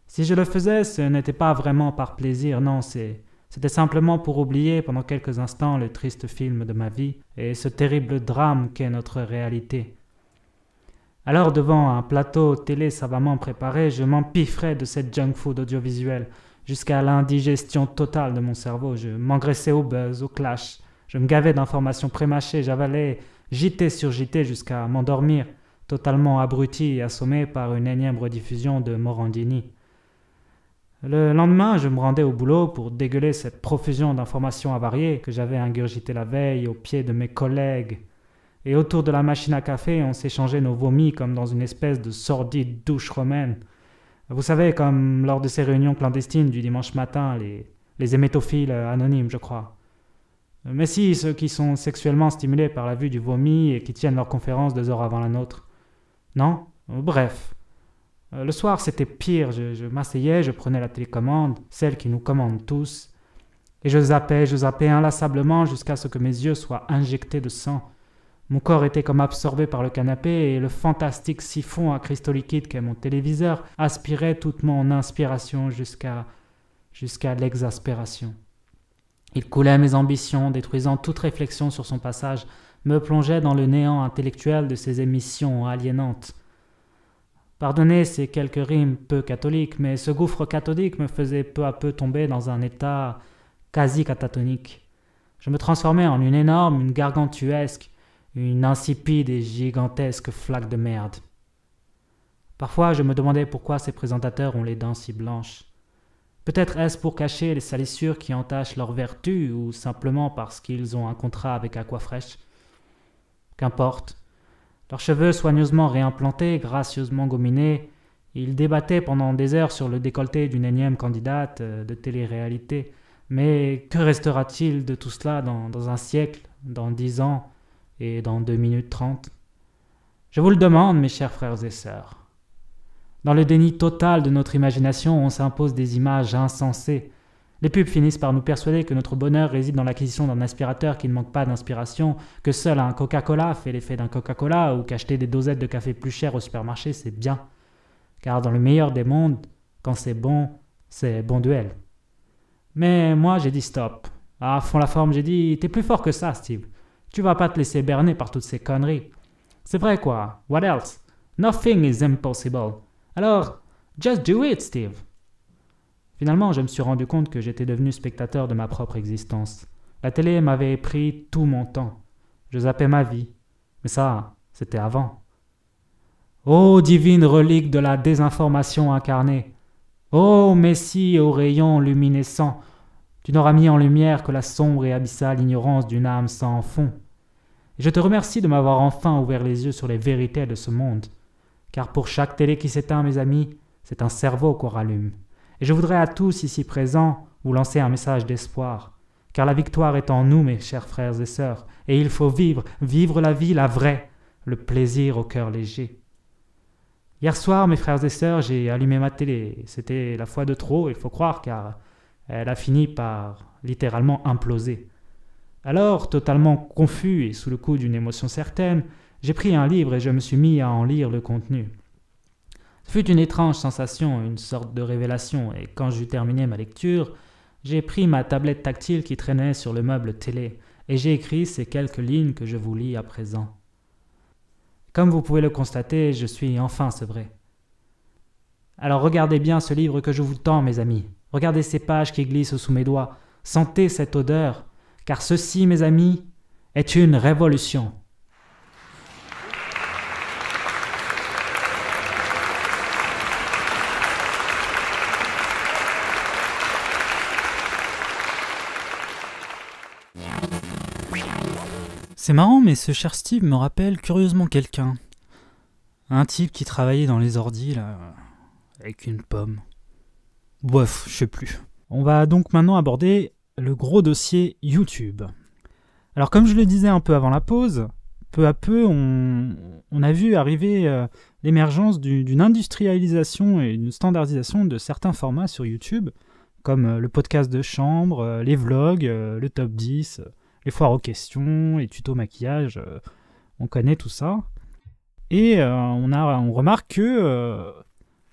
Si je le faisais, ce n'était pas vraiment par plaisir, non, c'était simplement pour oublier pendant quelques instants le triste film de ma vie et ce terrible drame qu'est notre réalité. Alors, devant un plateau télé savamment préparé, je m'empiffrais de cette junk food audiovisuelle, jusqu'à l'indigestion totale de mon cerveau. Je m'engraissais au buzz, au clash. Je me gavais d'informations prémâchées, j'avalais JT sur JT jusqu'à m'endormir, totalement abruti et assommé par une énième rediffusion de Morandini. Le lendemain, je me rendais au boulot pour dégueuler cette profusion d'informations avariées que j'avais ingurgitées la veille aux pieds de mes collègues. Et autour de la machine à café, on s'échangeait nos vomis comme dans une espèce de sordide douche romaine. Vous savez, comme lors de ces réunions clandestines du dimanche matin, les hémétophiles anonymes, je crois. Mais si, ceux qui sont sexuellement stimulés par la vue du vomi et qui tiennent leur conférence 2 heures avant la nôtre. Non ? Bref. Le soir, c'était pire. Je m'asseyais, je prenais la télécommande, celle qui nous commande tous, et je zappais inlassablement jusqu'à ce que mes yeux soient injectés de sang. Mon corps était comme absorbé par le canapé et le fantastique siphon à cristaux liquides qu'est mon téléviseur aspirait toute mon inspiration jusqu'à l'exaspération. Il coulait mes ambitions, détruisant toute réflexion sur son passage, me plongeait dans le néant intellectuel de ces émissions aliénantes. Pardonnez ces quelques rimes peu catholiques, mais ce gouffre cathodique me faisait peu à peu tomber dans un état quasi catatonique. Je me transformais en une énorme, une gargantuesque, une insipide et gigantesque flaque de merde. Parfois, je me demandais pourquoi ces présentateurs ont les dents si blanches. Peut-être est-ce pour cacher les salissures qui entachent leur vertu ou simplement parce qu'ils ont un contrat avec Aquafresh. Qu'importe. Leurs cheveux soigneusement réimplantés, gracieusement gominés, ils débattaient pendant des heures sur le décolleté d'une énième candidate de télé-réalité. Mais que restera-t-il de tout cela dans un siècle, dans 10 ans et dans 2 minutes 30 ? Je vous le demande, mes chers frères et sœurs. Dans le déni total de notre imagination, on s'impose des images insensées. Les pubs finissent par nous persuader que notre bonheur réside dans l'acquisition d'un aspirateur qui ne manque pas d'inspiration, que seul un Coca-Cola fait l'effet d'un Coca-Cola ou qu'acheter des dosettes de café plus chères au supermarché, c'est bien. Car dans le meilleur des mondes, quand c'est bon duel. Mais moi, j'ai dit stop. À fond la forme, j'ai dit, t'es plus fort que ça, Steve. Tu vas pas te laisser berner par toutes ces conneries. C'est vrai quoi, what else? Nothing is impossible. Alors, just do it, Steve. Finalement, je me suis rendu compte que j'étais devenu spectateur de ma propre existence. La télé m'avait pris tout mon temps. Je zappais ma vie. Mais ça, c'était avant. Ô divine relique de la désinformation incarnée! Ô Messie aux rayons luminescents! Tu n'auras mis en lumière que la sombre et abyssale ignorance d'une âme sans fond. Et je te remercie de m'avoir enfin ouvert les yeux sur les vérités de ce monde. Car pour chaque télé qui s'éteint, mes amis, c'est un cerveau qu'on rallume. Et je voudrais à tous ici présents vous lancer un message d'espoir. Car la victoire est en nous, mes chers frères et sœurs. Et il faut vivre la vie, la vraie, le plaisir au cœur léger. Hier soir, mes frères et sœurs, j'ai allumé ma télé. C'était la fois de trop, il faut croire, car elle a fini par littéralement imploser. Alors, totalement confus et sous le coup d'une émotion certaine, j'ai pris un livre et je me suis mis à en lire le contenu. Ce fut une étrange sensation, une sorte de révélation, et quand j'eus terminé ma lecture, j'ai pris ma tablette tactile qui traînait sur le meuble télé, et j'ai écrit ces quelques lignes que je vous lis à présent. Comme vous pouvez le constater, je suis enfin sevré. Alors regardez bien ce livre que je vous tends, mes amis. Regardez ces pages qui glissent sous mes doigts. Sentez cette odeur, car ceci, mes amis, est une révolution. C'est marrant, mais ce cher Steve me rappelle curieusement quelqu'un. Un type qui travaillait dans les ordis, là, avec une pomme. Bref, je sais plus. On va donc maintenant aborder le gros dossier YouTube. Alors comme je le disais un peu avant la pause, peu à peu, on a vu arriver l'émergence d'une industrialisation et d'une standardisation de certains formats sur YouTube, comme le podcast de chambre, les vlogs, le top 10... les foires aux questions, les tutos maquillage, on connaît tout ça. Et on remarque que,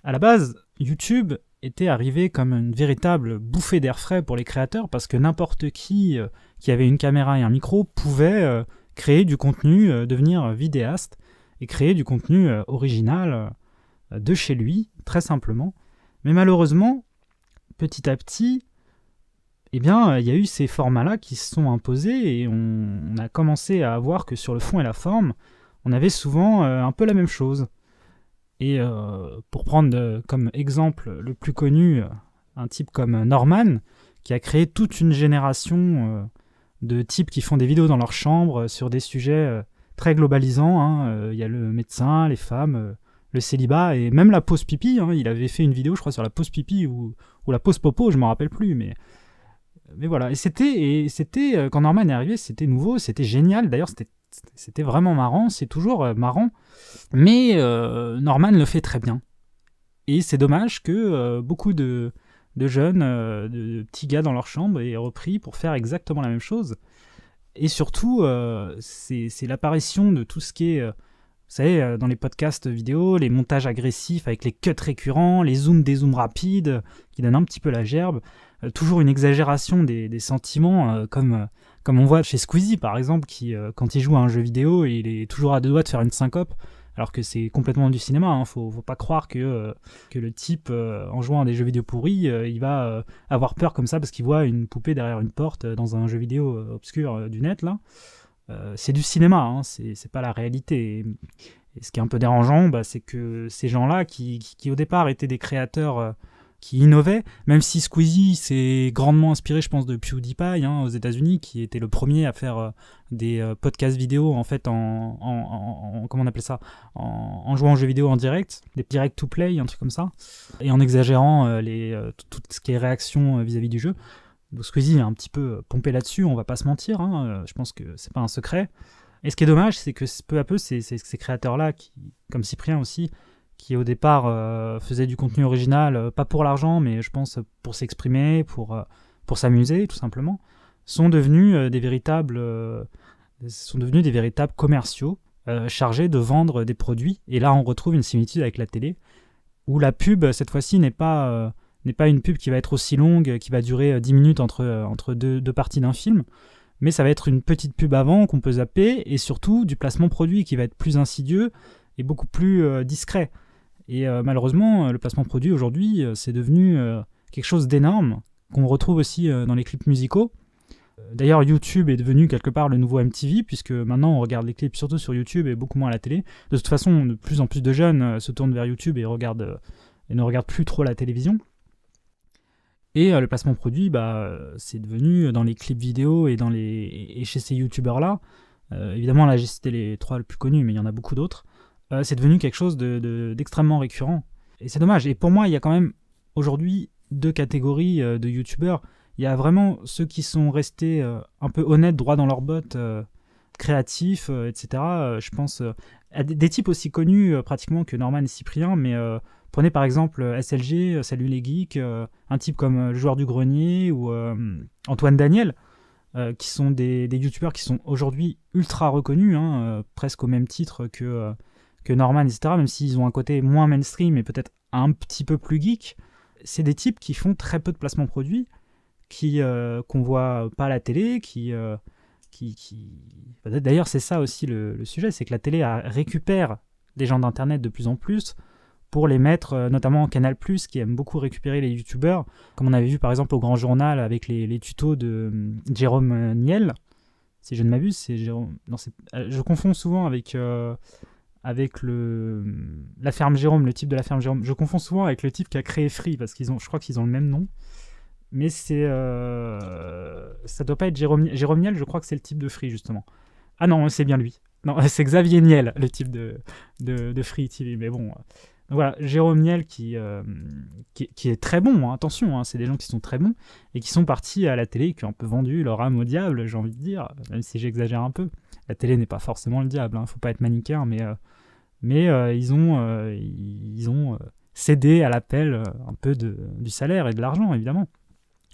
à la base, YouTube était arrivé comme une véritable bouffée d'air frais pour les créateurs, parce que n'importe qui avait une caméra et un micro pouvait créer du contenu, devenir vidéaste, et créer du contenu original de chez lui, très simplement. Mais malheureusement, petit à petit, eh bien, il y a eu ces formats-là qui se sont imposés et on a commencé à voir que sur le fond et la forme, on avait souvent un peu la même chose. Et pour prendre comme exemple le plus connu, un type comme Norman, qui a créé toute une génération de types qui font des vidéos dans leur chambre sur des sujets très globalisants. Il y a le médecin, les femmes, le célibat et même la pause pipi. Il avait fait une vidéo, je crois, sur la pause pipi ou la pause popo, je ne m'en rappelle plus, mais voilà, et c'était quand Norman est arrivé, c'était nouveau, c'était génial, d'ailleurs c'était vraiment marrant, c'est toujours marrant, mais Norman le fait très bien. Et c'est dommage que beaucoup de jeunes, de petits gars dans leur chambre aient repris pour faire exactement la même chose. Et surtout, c'est l'apparition de tout ce qui est, vous savez, dans les podcasts vidéo, les montages agressifs avec les cuts récurrents, les zooms, dézooms rapides, qui donnent un petit peu la gerbe. Toujours une exagération des sentiments, comme on voit chez Squeezie par exemple, qui quand il joue à un jeu vidéo, il est toujours à deux doigts de faire une syncope, alors que c'est complètement du cinéma. Faut pas croire que le type, en jouant à des jeux vidéo pourris, il va avoir peur comme ça parce qu'il voit une poupée derrière une porte dans un jeu vidéo obscur du net, là. C'est du cinéma, c'est pas la réalité. Et ce qui est un peu dérangeant, c'est que ces gens-là, qui au départ étaient des créateurs qui innovait, même si Squeezie s'est grandement inspiré, je pense, de PewDiePie aux États-Unis, qui était le premier à faire des podcasts vidéo en fait en comment on appelle ça, en jouant aux jeux vidéo en direct, des direct to play, un truc comme ça, et en exagérant tout ce qui est réaction vis-à-vis du jeu. Donc Squeezie est un petit peu pompé là-dessus, on va pas se mentir, je pense que c'est pas un secret. Et ce qui est dommage, c'est que peu à peu, ces créateurs-là, comme Cyprien aussi, qui au départ faisaient du contenu original, pas pour l'argent, mais je pense pour s'exprimer, pour s'amuser tout simplement, sont devenus des véritables commerciaux chargés de vendre des produits. Et là, on retrouve une similitude avec la télé, où la pub, cette fois-ci, n'est pas une pub qui va être aussi longue, qui va durer 10 minutes entre deux parties d'un film, mais ça va être une petite pub avant qu'on peut zapper, et surtout du placement produit qui va être plus insidieux et beaucoup plus discret. Et malheureusement, le placement produit aujourd'hui, c'est devenu quelque chose d'énorme, qu'on retrouve aussi dans les clips musicaux. D'ailleurs, YouTube est devenu quelque part le nouveau MTV, puisque maintenant on regarde les clips surtout sur YouTube et beaucoup moins à la télé. De toute façon, de plus en plus de jeunes se tournent vers YouTube et ne regardent plus trop la télévision. Et le placement produit, c'est devenu dans les clips vidéo et chez ces youtubeurs-là, évidemment là j'ai cité les 3 les plus connus, mais il y en a beaucoup d'autres, c'est devenu quelque chose d'extrêmement récurrent. Et c'est dommage. Et pour moi, il y a quand même aujourd'hui 2 catégories de youtubeurs. Il y a vraiment ceux qui sont restés un peu honnêtes, droits dans leurs bottes, créatifs, etc. Je pense à des types aussi connus pratiquement que Norman et Cyprien, mais prenez par exemple SLG, Salut les Geeks, un type comme le Joueur du Grenier ou Antoine Daniel, qui sont des youtubeurs qui sont aujourd'hui ultra reconnus, presque au même titre que Norman, etc., même s'ils ont un côté moins mainstream et peut-être un petit peu plus geek. C'est des types qui font très peu de placements produits, qu'on voit pas à la télé, D'ailleurs, c'est ça aussi le sujet, c'est que la télé récupère des gens d'internet de plus en plus pour les mettre, notamment en Canal+, qui aime beaucoup récupérer les youtubeurs, comme on avait vu par exemple au Grand Journal avec les tutos de Jérôme Niel, si je ne m'abuse, c'est Jérôme... Non, je confonds souvent avec la ferme Jérôme, le type de la ferme Jérôme. Je confonds souvent avec le type qui a créé Free, parce je crois qu'ils ont le même nom. Mais ça doit pas être Jérôme Niel, je crois que c'est le type de Free, justement. Ah non, c'est bien lui. Non, c'est Xavier Niel, le type de Free TV. Mais bon, voilà, Jérôme Niel qui est très bon, attention, c'est des gens qui sont très bons, et qui sont partis à la télé, qui ont un peu vendu leur âme au diable, j'ai envie de dire, même si j'exagère un peu. La télé n'est pas forcément le diable, faut pas être manichéen, mais ils ont cédé à l'appel un peu du salaire et de l'argent, évidemment.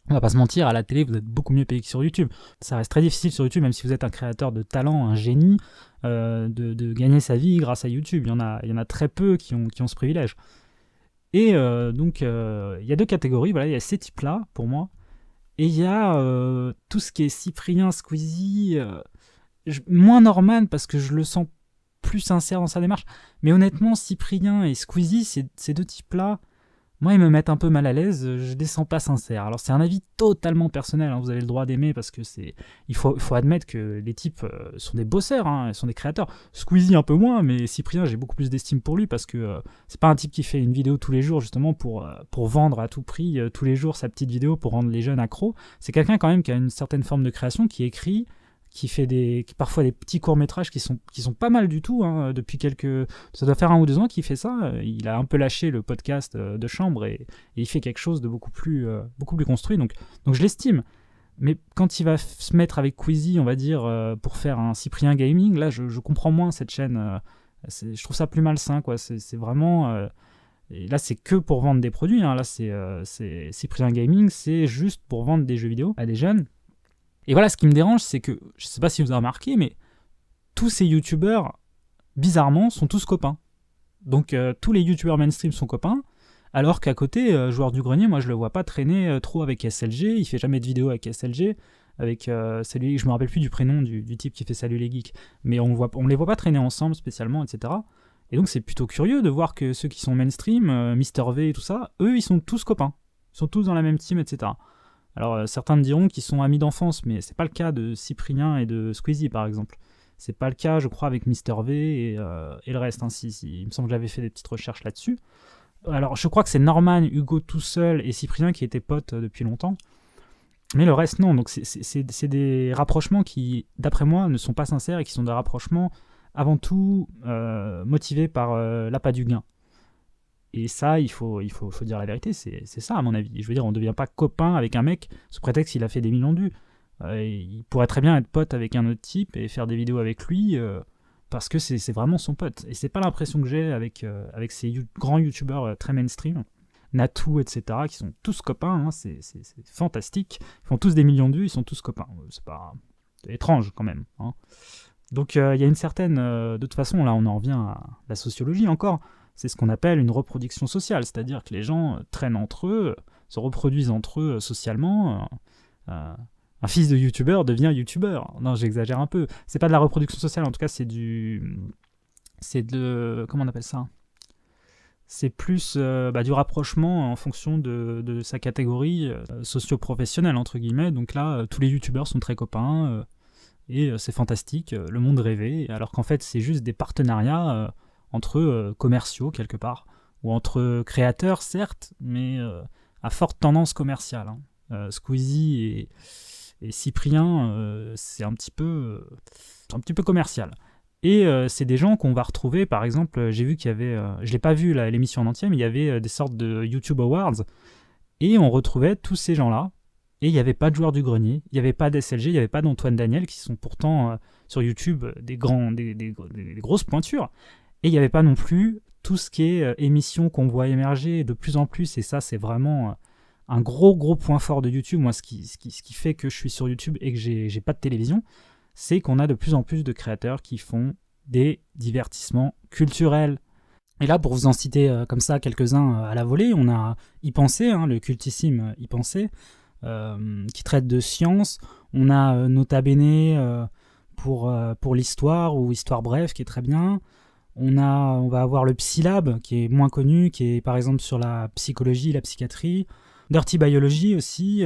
On va pas se mentir, à la télé, vous êtes beaucoup mieux payé que sur YouTube. Ça reste très difficile sur YouTube, même si vous êtes un créateur de talent, un génie, de gagner sa vie grâce à YouTube. Il y en a très peu qui ont ce privilège. Et donc, il y a 2 catégories. Voilà, il y a ces types-là, pour moi. Et il y a tout ce qui est Cyprien, Squeezie, moins Norman, parce que je le sens plus sincère dans sa démarche. Mais honnêtement, Cyprien et Squeezie, ces 2 types-là, moi, ils me mettent un peu mal à l'aise, je les sens pas sincères. Alors, c'est un avis totalement personnel, vous avez le droit d'aimer, parce que il faut admettre que les types sont des bosseurs, ils sont des créateurs. Squeezie un peu moins, mais Cyprien, j'ai beaucoup plus d'estime pour lui, parce que c'est pas un type qui fait une vidéo tous les jours, justement, pour vendre à tout prix, tous les jours, sa petite vidéo pour rendre les jeunes accros. C'est quelqu'un, quand même, qui a une certaine forme de création, qui écrit, qui fait parfois des petits courts-métrages qui sont pas mal du tout, depuis ça doit faire 1 ou 2 ans qu'il fait ça. Il a un peu lâché le podcast de chambre et il fait quelque chose de beaucoup plus construit, donc je l'estime. Mais quand il va se mettre avec Queezie, on va dire, pour faire un Cyprien Gaming, là je comprends moins cette chaîne, je trouve ça plus malsain, quoi. C'est vraiment... et là c'est que pour vendre des produits, là c'est Cyprien Gaming, c'est juste pour vendre des jeux vidéo à des jeunes. Et voilà, ce qui me dérange, c'est que, je sais pas si vous avez remarqué, mais tous ces youtubeurs, bizarrement, sont tous copains. Donc tous les youtubeurs mainstream sont copains, alors qu'à côté, Joueur du Grenier, moi je le vois pas traîner trop avec SLG, il fait jamais de vidéo avec SLG, avec celui, je me rappelle plus du prénom du type qui fait Salut les Geeks, mais on les voit pas traîner ensemble spécialement, etc. Et donc c'est plutôt curieux de voir que ceux qui sont mainstream, Mister V et tout ça, eux ils sont tous copains, ils sont tous dans la même team, etc. Alors certains me diront qu'ils sont amis d'enfance, mais c'est pas le cas de Cyprien et de Squeezie par exemple. C'est pas le cas, je crois, avec Mister V et le reste. Il me semble que j'avais fait des petites recherches là-dessus. Alors je crois que c'est Norman, Hugo tout seul et Cyprien qui étaient potes depuis longtemps. Mais le reste non, donc c'est des rapprochements qui, d'après moi, ne sont pas sincères et qui sont des rapprochements avant tout motivés par l'appât du gain. Et ça, il faut dire la vérité, c'est ça à mon avis. Je veux dire, on ne devient pas copain avec un mec sous prétexte qu'il a fait des millions de vues. Il pourrait très bien être pote avec un autre type et faire des vidéos avec lui. parce que c'est vraiment son pote. Et c'est pas l'impression que j'ai avec ces grands youtubeurs très mainstream, Natou, etc., qui sont tous copains, hein, c'est fantastique. Ils font tous des millions de vues, ils sont tous copains. C'est étrange quand même. Hein. Donc il y a une certaine... de toute façon, là on en revient à la sociologie encore. C'est ce qu'on appelle une reproduction sociale, c'est-à-dire que les gens traînent entre eux, se reproduisent entre eux socialement. Un fils de youtubeur devient youtubeur. Non, j'exagère un peu. C'est pas de la reproduction sociale, en tout cas, c'est de... Comment on appelle ça ? C'est plus du rapprochement en fonction de sa catégorie socio-professionnelle, entre guillemets. Donc là, tous les youtubeurs sont très copains, et c'est fantastique, le monde rêvé, alors qu'en fait, c'est juste des partenariats entre commerciaux, quelque part, ou entre créateurs, certes, mais à forte tendance commerciale. Hein. Squeezie et Cyprien, c'est un petit peu commercial. Et c'est des gens qu'on va retrouver, par exemple, j'ai vu qu'il y avait, je l'ai pas vu l'émission en entier, mais il y avait des sortes de YouTube Awards, et on retrouvait tous ces gens-là, et il n'y avait pas de joueurs du grenier, il n'y avait pas d'SLG, il n'y avait pas d'Antoine Daniel, qui sont pourtant sur YouTube des grosses pointures, et il n'y avait pas non plus tout ce qui est émissions qu'on voit émerger de plus en plus, et ça c'est vraiment... un gros point fort de YouTube, moi ce qui fait que je suis sur YouTube et que j'ai pas de télévision, c'est qu'on a de plus en plus de créateurs qui font des divertissements culturels. Et là, pour vous en citer comme ça quelques-uns à la volée, on a YPensé, hein, le cultissime YPensé, qui traite de science. On a Nota Bene pour l'histoire, ou Histoire Bref, qui est très bien. On va avoir le Psylab, qui est moins connu, qui est par exemple sur la psychologie, la psychiatrie. Dirty Biology aussi,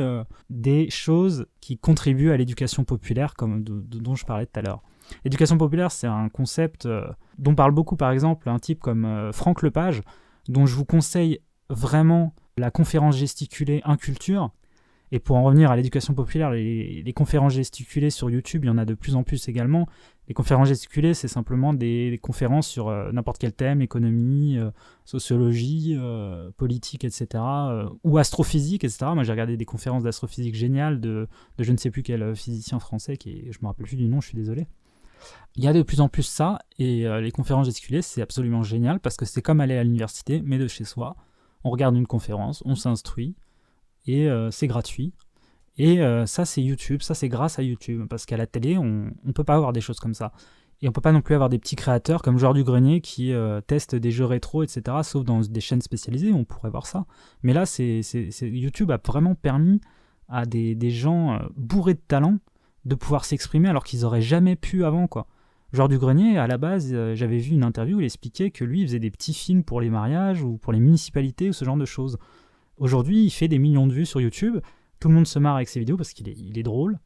des choses qui contribuent à l'éducation populaire, comme dont je parlais tout à l'heure. L'éducation populaire, c'est un concept dont parle beaucoup, par exemple, un type comme Franck Lepage, dont je vous conseille vraiment la conférence gesticulée Inculture. Et pour en revenir à l'éducation populaire, les conférences gesticulées sur YouTube, il y en a de plus en plus également. Les conférences gesticulées, c'est simplement des conférences sur n'importe quel thème, économie, sociologie, politique, etc., ou astrophysique, etc. Moi, j'ai regardé des conférences d'astrophysique géniales de je ne sais plus quel physicien français, je ne me rappelle plus du nom, je suis désolé. Il y a de plus en plus ça, et les conférences gesticulées, c'est absolument génial, parce que c'est comme aller à l'université, mais de chez soi. On regarde une conférence, on s'instruit, et c'est gratuit. Et ça, c'est YouTube, ça, c'est grâce à YouTube, parce qu'à la télé, on ne peut pas avoir des choses comme ça. Et on ne peut pas non plus avoir des petits créateurs comme Joueur du Grenier qui testent des jeux rétro, etc., sauf dans des chaînes spécialisées, on pourrait voir ça. Mais là, YouTube a vraiment permis à des gens bourrés de talent de pouvoir s'exprimer alors qu'ils n'auraient jamais pu avant, quoi. Joueur du Grenier, à la base, j'avais vu une interview où il expliquait que lui, il faisait des petits films pour les mariages ou pour les municipalités ou ce genre de choses. Aujourd'hui, il fait des millions de vues sur YouTube. Tout le monde se marre avec ses vidéos parce qu'il est drôle.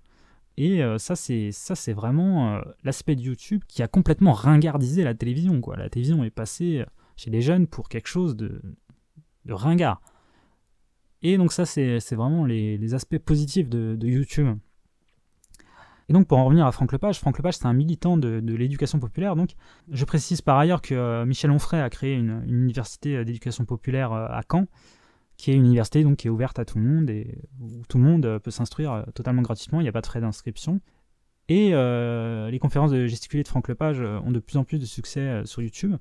Et ça, c'est vraiment l'aspect de YouTube qui a complètement ringardisé la télévision, quoi. La télévision est passée chez les jeunes pour quelque chose de ringard. Et donc ça, c'est vraiment les aspects positifs de YouTube. Et donc pour en revenir à Franck Lepage, c'est un militant de l'éducation populaire. Donc je précise par ailleurs que Michel Onfray a créé une université d'éducation populaire à Caen, qui est une université donc, qui est ouverte à tout le monde et où tout le monde peut s'instruire totalement gratuitement, il n'y a pas de frais d'inscription. Et les conférences de gesticulés de Franck Lepage ont de plus en plus de succès sur YouTube.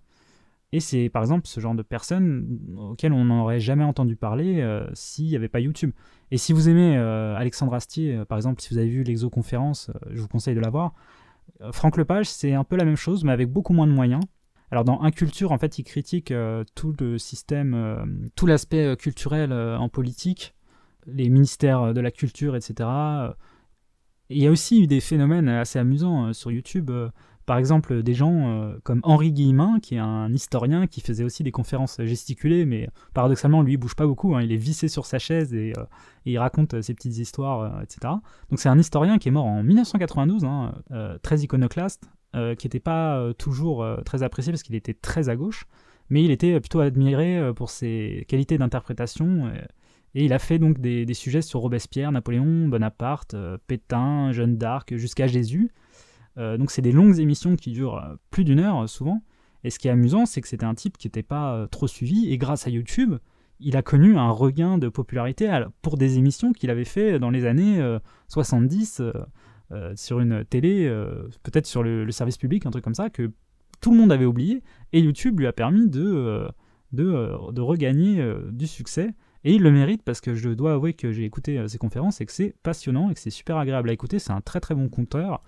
Et c'est par exemple ce genre de personnes auxquelles on n'aurait jamais entendu parler s'il n'y avait pas YouTube. Et si vous aimez Alexandre Astier, par exemple, si vous avez vu l'exoconférence, je vous conseille de la voir. Franck Lepage, c'est un peu la même chose, mais avec beaucoup moins de moyens. Alors dans Inculture, en fait, il critique tout le système, tout l'aspect culturel en politique, les ministères de la culture, etc. Il y a aussi eu des phénomènes assez amusants sur YouTube. Par exemple, des gens comme Henri Guillemin, qui est un historien qui faisait aussi des conférences gesticulées, mais paradoxalement, lui, il bouge pas beaucoup, hein, il est vissé sur sa chaise et il raconte ses petites histoires, etc. Donc c'est un historien qui est mort en 1992, hein, très iconoclaste, qui n'était pas toujours très apprécié parce qu'il était très à gauche, mais il était plutôt admiré pour ses qualités d'interprétation, et il a fait donc des sujets sur Robespierre, Napoléon, Bonaparte, Pétain, Jeanne d'Arc, jusqu'à Jésus. Donc c'est des longues émissions qui durent plus d'une heure souvent, et ce qui est amusant, c'est que c'était un type qui n'était pas trop suivi, et grâce à YouTube, il a connu un regain de popularité pour des émissions qu'il avait fait dans les années 70, sur une télé, peut-être sur le service public, un truc comme ça, que tout le monde avait oublié, et YouTube lui a permis de regagner du succès. Et il le mérite parce que je dois avouer que j'ai écouté ses conférences et que c'est passionnant et que c'est super agréable à écouter. C'est un très très bon conteur.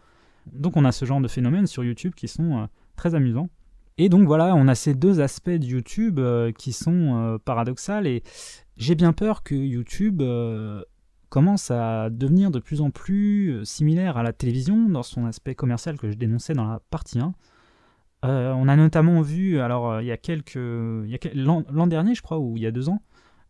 Donc on a ce genre de phénomènes sur YouTube qui sont très amusants. Et donc voilà, on a ces deux aspects de YouTube qui sont paradoxales. Et j'ai bien peur que YouTube commence à devenir de plus en plus similaire à la télévision dans son aspect commercial que je dénonçais dans la partie 1. On a notamment vu, alors l'an dernier je crois, ou il y a 2 ans,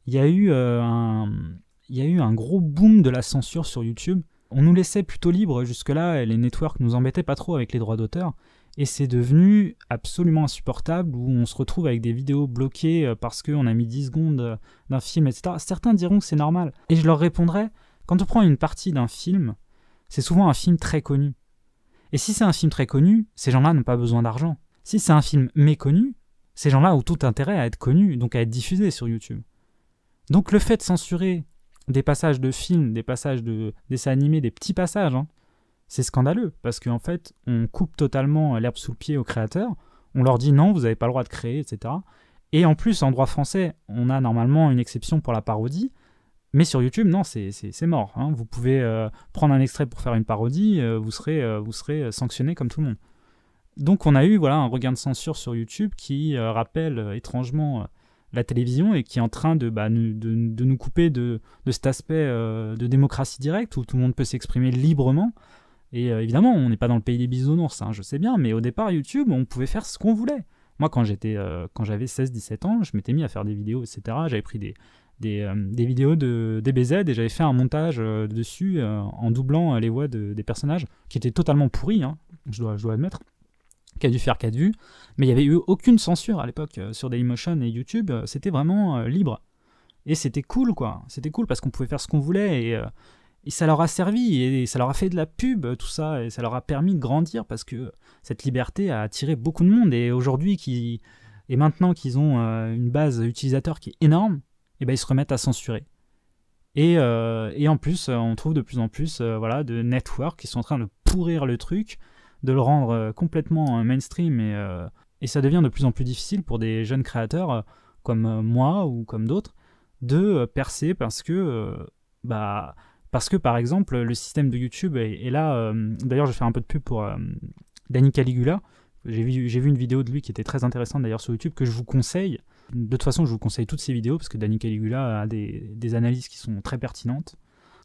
il y a eu un gros boom de la censure sur YouTube. On nous laissait plutôt libres jusque-là, et les networks nous embêtaient pas trop avec les droits d'auteur, et c'est devenu absolument insupportable, où on se retrouve avec des vidéos bloquées parce qu'on a mis 10 secondes d'un film, etc. Certains diront que c'est normal, et je leur répondrai, quand on prend une partie d'un film, c'est souvent un film très connu. Et si c'est un film très connu, ces gens-là n'ont pas besoin d'argent. Si c'est un film méconnu, ces gens-là ont tout intérêt à être connus, donc à être diffusés sur YouTube. Donc le fait de censurer des passages de films, des passages de dessins animés, des petits passages, c'est scandaleux, parce qu'en fait, on coupe totalement l'herbe sous le pied aux créateurs, on leur dit non, vous n'avez pas le droit de créer, etc. Et en plus, en droit français, on a normalement une exception pour la parodie, mais sur YouTube, non, c'est mort. Vous pouvez prendre un extrait pour faire une parodie, vous serez sanctionné comme tout le monde. Donc on a eu un regain de censure sur YouTube qui rappelle étrangement la télévision et qui est en train de nous couper de cet aspect de démocratie directe où tout le monde peut s'exprimer librement. Et évidemment, on n'est pas dans le pays des bisounours, je sais bien, mais au départ, YouTube, on pouvait faire ce qu'on voulait. Moi, quand j'avais 16-17 ans, je m'étais mis à faire des vidéos, etc. J'avais pris des vidéos de DBZ et j'avais fait un montage dessus en doublant les voix des personnages, qui étaient totalement pourris, je dois admettre. Qui a dû faire 4 vues, mais il n'y avait eu aucune censure à l'époque sur Dailymotion et YouTube, c'était vraiment libre. Et c'était cool, quoi. C'était cool parce qu'on pouvait faire ce qu'on voulait et ça leur a servi et ça leur a fait de la pub, tout ça, et ça leur a permis de grandir parce que cette liberté a attiré beaucoup de monde. Et aujourd'hui, maintenant qu'ils ont une base utilisateur qui est énorme, ils se remettent à censurer. Et en plus, on trouve de plus en plus de networks qui sont en train de pourrir le truc, de le rendre complètement mainstream et ça devient de plus en plus difficile pour des jeunes créateurs comme moi ou comme d'autres de percer parce que par exemple le système de YouTube est là. D'ailleurs je vais faire un peu de pub pour Danny Caligula. J'ai vu une vidéo de lui qui était très intéressante d'ailleurs sur YouTube que je vous conseille. De toute façon je vous conseille toutes ces vidéos parce que Danny Caligula a des analyses qui sont très pertinentes.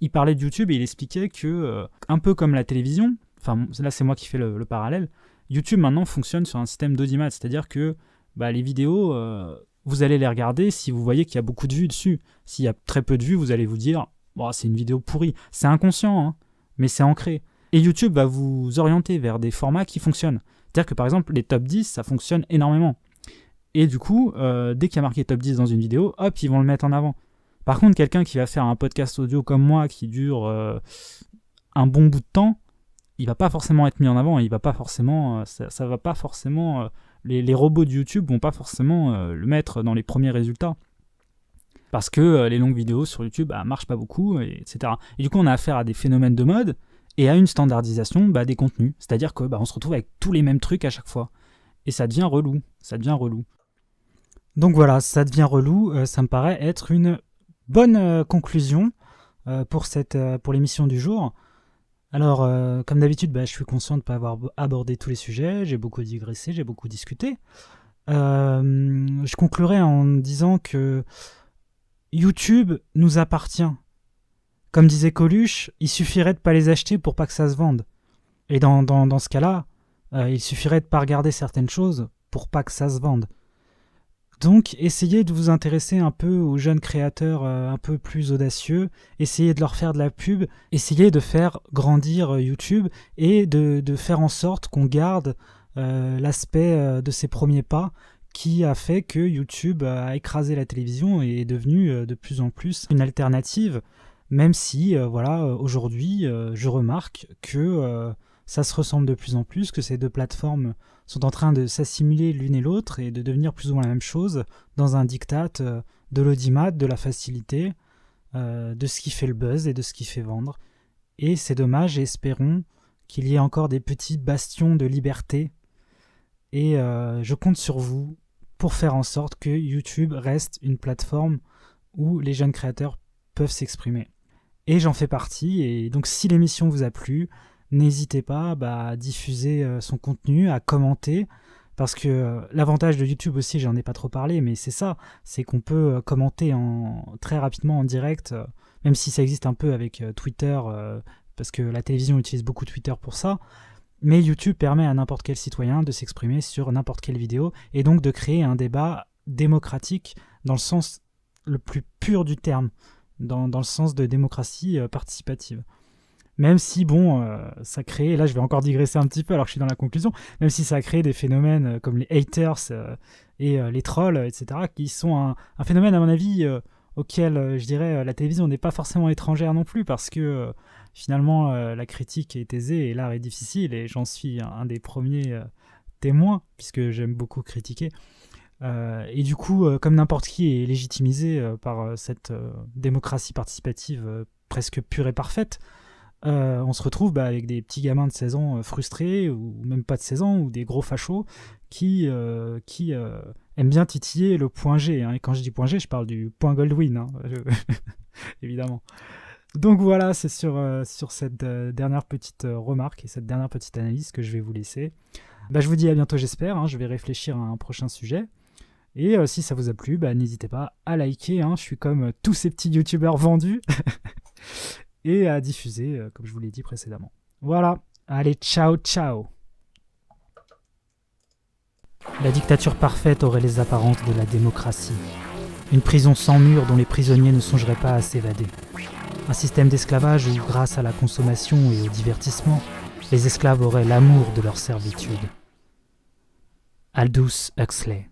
Il parlait de YouTube et il expliquait que un peu comme la télévision, enfin là c'est moi qui fais le parallèle, YouTube maintenant fonctionne sur un système d'audimat, c'est-à-dire que les vidéos, vous allez les regarder si vous voyez qu'il y a beaucoup de vues dessus. S'il y a très peu de vues, vous allez vous dire c'est une vidéo pourrie. C'est inconscient, mais c'est ancré. Et YouTube va vous orienter vers des formats qui fonctionnent. C'est-à-dire que par exemple les top 10, ça fonctionne énormément. Et du coup, dès qu'il y a marqué top 10 dans une vidéo, hop, ils vont le mettre en avant. Par contre, quelqu'un qui va faire un podcast audio comme moi qui dure un bon bout de temps, il va pas forcément être mis en avant, il va pas forcément, ça va pas forcément, les robots de YouTube vont pas forcément le mettre dans les premiers résultats. Parce que les longues vidéos sur YouTube marchent pas beaucoup, etc. Et du coup, on a affaire à des phénomènes de mode et à une standardisation des contenus. C'est-à-dire que on se retrouve avec tous les mêmes trucs à chaque fois. Et ça devient relou. Donc voilà, ça devient relou. Ça me paraît être une bonne conclusion pour l'émission du jour. Alors, comme d'habitude, je suis conscient de ne pas avoir abordé tous les sujets, j'ai beaucoup digressé, j'ai beaucoup discuté. Je conclurai en disant que YouTube nous appartient. Comme disait Coluche, il suffirait de ne pas les acheter pour pas que ça se vende. Et dans ce cas-là, il suffirait de ne pas regarder certaines choses pour pas que ça se vende. Donc, essayez de vous intéresser un peu aux jeunes créateurs un peu plus audacieux, essayez de leur faire de la pub, essayez de faire grandir YouTube et de faire en sorte qu'on garde l'aspect de ses premiers pas qui a fait que YouTube a écrasé la télévision et est devenu de plus en plus une alternative, même si aujourd'hui je remarque que ça se ressemble de plus en plus, que ces deux plateformes sont en train de s'assimiler l'une et l'autre et de devenir plus ou moins la même chose dans un diktat de l'audimat, de la facilité, de ce qui fait le buzz et de ce qui fait vendre. Et c'est dommage et espérons qu'il y ait encore des petits bastions de liberté Et je compte sur vous pour faire en sorte que YouTube reste une plateforme où les jeunes créateurs peuvent s'exprimer. Et j'en fais partie, et donc si l'émission vous a plu, n'hésitez pas à diffuser son contenu, à commenter, parce que l'avantage de YouTube aussi, j'en ai pas trop parlé, mais c'est ça, c'est qu'on peut commenter très rapidement en direct, même si ça existe un peu avec Twitter, parce que la télévision utilise beaucoup Twitter pour ça, mais YouTube permet à n'importe quel citoyen de s'exprimer sur n'importe quelle vidéo, et donc de créer un débat démocratique dans le sens le plus pur du terme, dans le sens de démocratie participative. Même si, ça crée, et là je vais encore digresser un petit peu alors que je suis dans la conclusion, même si ça a créé des phénomènes comme les haters et les trolls, etc., qui sont un phénomène, à mon avis, auquel, je dirais, la télévision n'est pas forcément étrangère non plus, parce que finalement, la critique est aisée et l'art est difficile, et j'en suis un des premiers témoins, puisque j'aime beaucoup critiquer. Et du coup, comme n'importe qui est légitimisé par cette démocratie participative presque pure et parfaite, on se retrouve avec des petits gamins de 16 ans frustrés, ou même pas de 16 ans, ou des gros fachos qui aiment bien titiller le point G. Hein. Et quand je dis point G, je parle du point Goldwyn, hein, évidemment. Donc voilà, c'est sur cette dernière petite remarque et cette dernière petite analyse que je vais vous laisser. Je vous dis à bientôt, j'espère. Hein, je vais réfléchir à un prochain sujet. Et si ça vous a plu, n'hésitez pas à liker. Hein, je suis comme tous ces petits youtubeurs vendus. Et à diffuser, comme je vous l'ai dit précédemment. Voilà, allez, ciao, ciao. La dictature parfaite aurait les apparences de la démocratie. Une prison sans murs dont les prisonniers ne songeraient pas à s'évader. Un système d'esclavage où, grâce à la consommation et au divertissement, les esclaves auraient l'amour de leur servitude. Aldous Huxley.